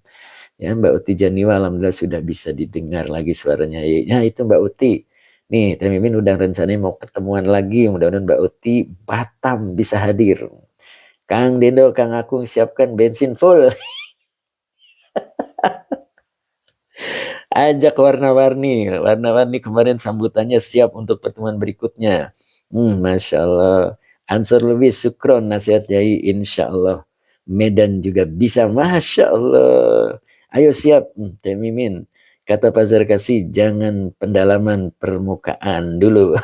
Ya Mbak Uti Janiwa alhamdulillah sudah bisa didengar lagi suaranya. Ya itu Mbak Uti. Nih Teh Mimin udah rencananya mau ketemuan lagi. Mudah-mudahan Mbak Uti Batam bisa hadir. Kang Dendo, Kang Akung siapkan bensin full. Ajak warna-warni kemarin sambutannya siap untuk pertemuan berikutnya. Masya Allah. Ansur lebih sukron nasihat Yai, insya Allah. Medan juga bisa, Masya Allah. Ayo siap, Teh Mimin. Kata Pak Zarkasi, jangan pendalaman permukaan dulu.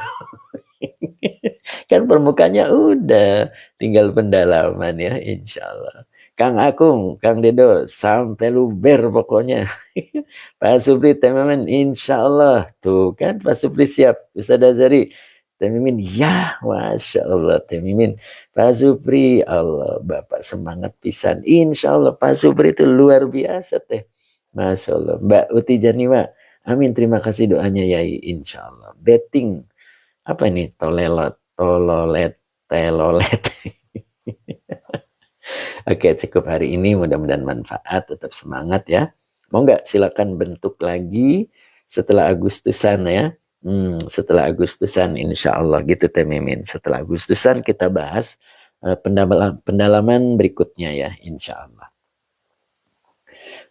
Kan permukaannya udah, tinggal pendalaman ya, insya Allah. Kang Akung, Kang Dedo, sampai luber pokoknya. Pak Supri, Teh Mimin, insya Allah. Tuh kan Pak Supri siap. Ustaz Azhari, Teh Mimin, ya Masya Allah Teh Mimin. Pak Supri, Allah Bapak semangat pisan. Insya Allah Pak Supri itu luar biasa Teh. Masya Allah. Mbak Uti Janiwa, amin, terima kasih doanya Yai, insya Allah. Betting, apa ini? Tololet, telolet. Oke, cukup hari ini, mudah-mudahan manfaat, tetap semangat ya. Mau nggak silakan bentuk lagi setelah Agustusan ya. Setelah Agustusan insya Allah gitu Teh Mimin. Setelah Agustusan kita bahas pendalaman berikutnya ya insya Allah.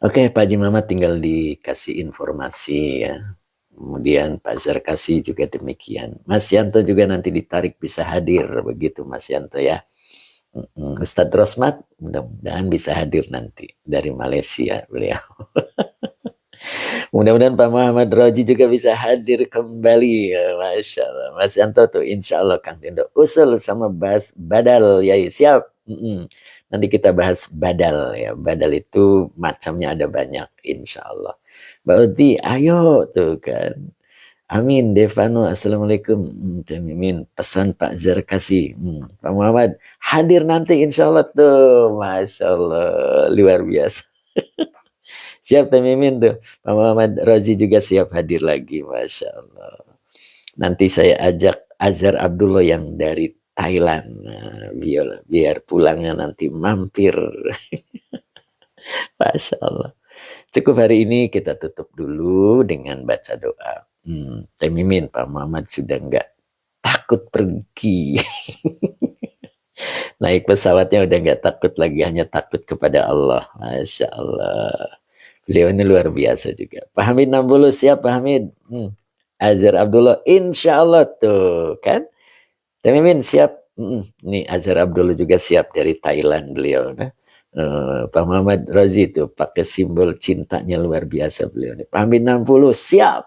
Oke Pak Haji Mamat tinggal dikasih informasi ya. Kemudian Pak Zarkasi juga demikian. Mas Yanto juga nanti ditarik bisa hadir begitu Mas Yanto ya. Ustadz Rosmat mudah-mudahan bisa hadir nanti dari Malaysia beliau. Mudah-mudahan Pak Muhammad Roji juga bisa hadir kembali. Masya Allah. Mas Yanto tuh insya Allah Kang Dendo usul sama bahas badal ya siap. Nanti kita bahas badal ya. Badal itu macamnya ada banyak insya Allah. Mbak Uti ayo tuh kan. Amin, Devano, Assalamualaikum. Mimin, pesan Pak Zarkasi. Pak Muhammad, hadir nanti insya Allah tuh. Masya Allah, luar biasa. Siap Teh Mimin tuh. Pak Muhammad Rozi juga siap hadir lagi, Masya Allah. Nanti saya ajak Azhar Abdullah yang dari Thailand. Nah, biar pulangnya nanti mampir. Masya Allah. Cukup hari ini kita tutup dulu dengan baca doa. Teh Mimin, Pak Muhammad sudah nggak takut pergi. Naik pesawatnya udah nggak takut lagi, hanya takut kepada Allah. Masya Allah. Beliau ini luar biasa juga. Pak Hamid 60 siap Pak Hamid. Azhar Abdullah, insya Allah tuh kan. Teh Mimin siap. Nih Azhar Abdullah juga siap dari Thailand beliau. Nah. Pak Muhammad Razi itu pakai simbol cintanya luar biasa beliau. Nih. Pak Amin 60 siap.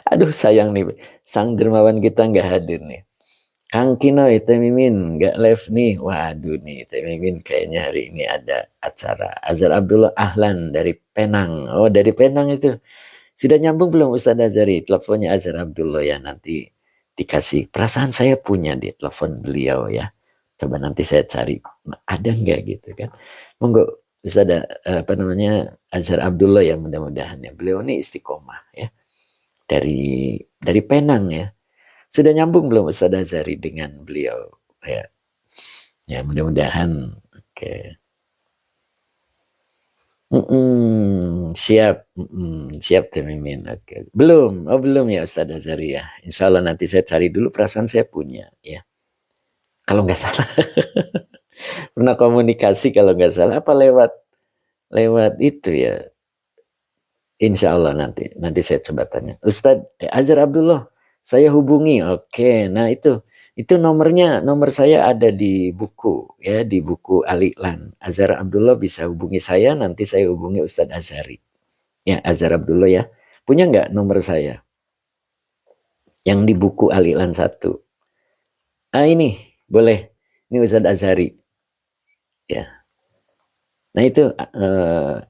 Aduh sayang nih, sang dermawan kita nggak hadir nih. Kang Kinoy, Teh Mimin nggak live nih. Waduh nih, Teh Mimin kayaknya hari ini ada acara. Azhar Abdullah Ahlan dari Penang. Oh dari Penang itu. Sudah nyambung belum Ustadz Azhari? Teleponnya Azhar Abdullah ya nanti dikasih. Perasaan saya punya di telepon beliau ya. Coba nanti saya cari. Ada nggak gitu kan. Monggo Ustadz apa namanya Azhar Abdullah ya mudah-mudahan ya. Beliau ini istiqomah ya. Dari Penang ya. Sudah nyambung belum Ustadz Azhari dengan beliau ya. Ya mudah-mudahan. Oke. Siap, siap Teh Mimin. Oke. Belum, oh belum ya Ustadz Azhari ya. Insya Allah nanti saya cari dulu perasaan saya punya ya. Kalau nggak salah pernah komunikasi kalau nggak salah apa lewat lewat itu ya. Insya Allah nanti saya coba tanya. Ustadz Azhar Abdullah, saya hubungi. Oke, nah itu nomor saya ada di buku ya di buku Al-Iqlan. Azhar Abdullah bisa hubungi saya, nanti saya hubungi Ustadz Azhari. Ya Azhar Abdullah ya. Punya nggak nomor saya? Yang di buku Al-Iqlan 1. Ah ini boleh. Ini Ustadz Azhari. Ya. Nah itu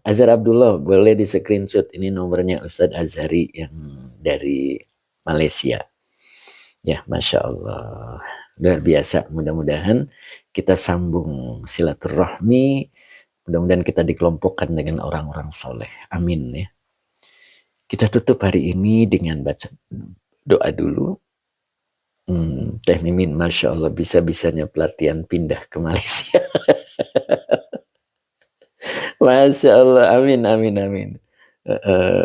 Azhar Abdullah boleh di screenshot ini nomornya Ustadz Azhari yang dari Malaysia. Ya Masya Allah. Luar biasa. Mudah-mudahan kita sambung silaturahmi. Mudah-mudahan kita dikelompokkan dengan orang-orang soleh. Amin ya. Kita tutup hari ini dengan baca doa dulu. Teh Mimin, Masya Allah, bisa-bisanya pelatihan pindah ke Malaysia. Masya Allah, amin, amin, amin.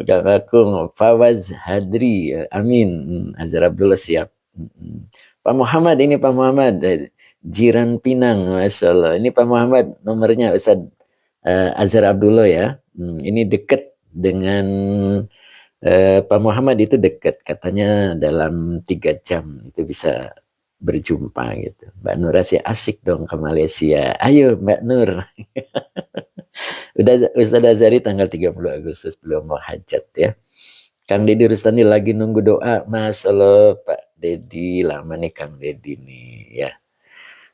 Kang Akung, Fawaz Hadri, amin. Azhar Abdullah siap. Pak Muhammad, ini Pak Muhammad, Jiran Pinang, Masya Allah. Ini Pak Muhammad, nomornya Ustaz Azhar Abdullah ya. Ini dekat dengan Pak Muhammad itu dekat, katanya dalam 3 jam itu bisa berjumpa gitu. Mbak Nur sih asik dong ke Malaysia. Ayo Mbak Nur. Udah Ustaz Azhari tanggal 30 Agustus belum mau hajat ya. Kang Deddy Rustandi lagi nunggu doa. Masya Allah Pak Deddy, lama nih Kang Deddy nih ya.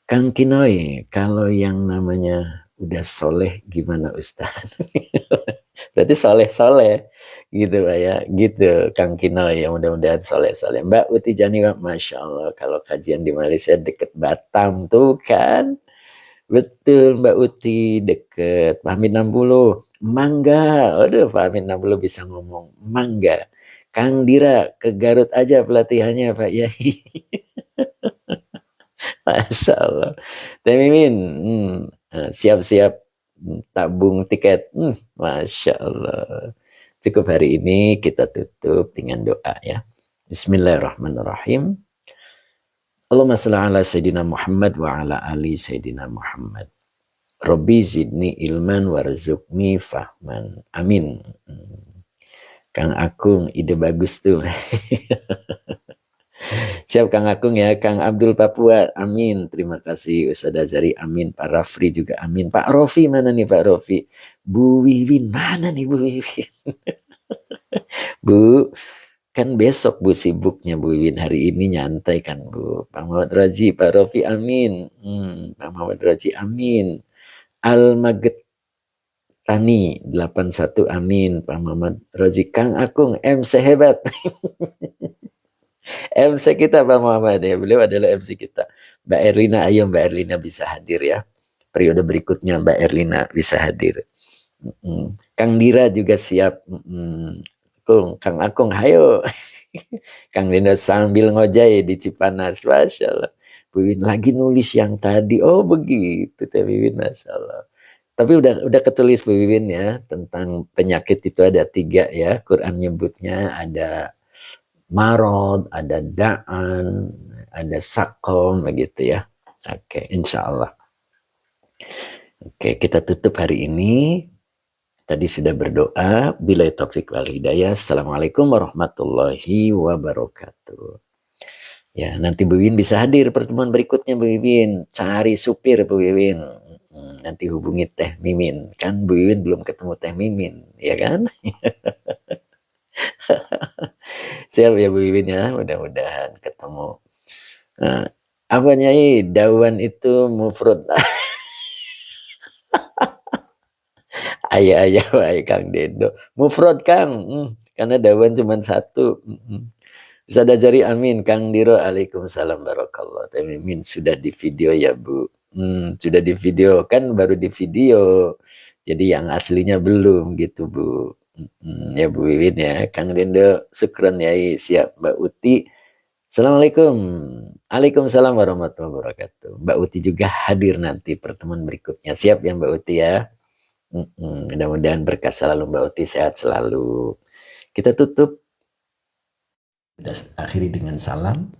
Kang Kinoy, kalau yang namanya udah soleh gimana Ustaz? Berarti soleh-soleh gitu Pak ya, gitu Kang Kinoy ya mudah-mudahan soleh-soleh. Mbak Uti Janiwa, Masya Allah kalau kajian di Malaysia deket Batam tuh kan. Betul Mbak Uti deket Pak Amin 60 Mangga. Aduh Pak Amin 60 bisa ngomong Mangga. Kang Dira ke Garut aja pelatihannya Pak Yai. Masya Allah. Teh Mimin siap-siap tabung tiket. Masya Allah. Cukup hari ini kita tutup dengan doa ya. Bismillahirrahmanirrahim. Allahumma shalli ala Sayyidina Muhammad wa ala ali Sayyidina Muhammad. Robbi zidni ilman warzuqni fahman. Amin. Kang Akung, ide bagus tuh. Siap Kang Akung ya. Kang Abdul Papua, amin. Terima kasih Ustadz Azhari, amin. Pak Rafri juga amin. Pak Rofi mana nih Pak Rofi? Bu Wiwin mana nih Bu Wiwin? Bu, kan besok Bu sibuknya Bu Wiwin, hari ini nyantai kan Bu. Pak Muhammad Raji, Pak Rofi amin. Pak Muhammad Raji amin. Al-Maget Tani 81 amin. Pak Muhammad Raji. Kang Akung MC hebat. MC kita Pak Muhammad ya, beliau adalah MC kita. Mbak Erlina, ayo Mbak Erlina bisa hadir ya. Periode berikutnya Mbak Erlina bisa hadir. Kang Dira juga siap. Kang Akung, ayo. Kang Dino sambil ngojay di Cipanas, Masya Allah. Bu Win lagi nulis yang tadi. Oh begitu, Teh Wiwin, Masya Allah. Tapi udah ketulis Bu Wiwin ya tentang penyakit itu ada 3 ya. Quran nyebutnya ada marod, ada da'an, ada sakom begitu ya. Oke, insya Allah. Oke, kita tutup hari ini. Tadi sudah berdoa. Bila taufik wal hidayah. Assalamualaikum warahmatullahi wabarakatuh. Ya, nanti Bu Wiwin bisa hadir pertemuan berikutnya Bu Wiwin. Cari supir Bu Wiwin. Nanti hubungi Teh Mimin. Kan Bu Wiwin belum ketemu Teh Mimin, ya kan? Siap ya Bu Wiwin ya, mudah-mudahan ketemu. Nah, apa Nyai? Dawan itu mufrad. Ayah-ayah wae Kang Dedo. Mufrad Kang. Karena dawan cuma satu. Bisa dajari amin. Kang Diro, Waalaikumsalam barakallah. Teh Mimin sudah di video ya Bu. Sudah di video. Kan baru di video. Jadi yang aslinya belum gitu Bu. Ya Bu Wiwin ya. Kang Dedo, syukran ya. Siap Mbak Uti. Assalamualaikum. Waalaikumsalam warahmatullahi wabarakatuh. Mbak Uti juga hadir nanti pertemuan berikutnya. Siap ya Mbak Uti ya. Mudah-mudahan berkah selalu Mbak Uti, sehat selalu. Kita tutup. Kita akhiri dengan salam.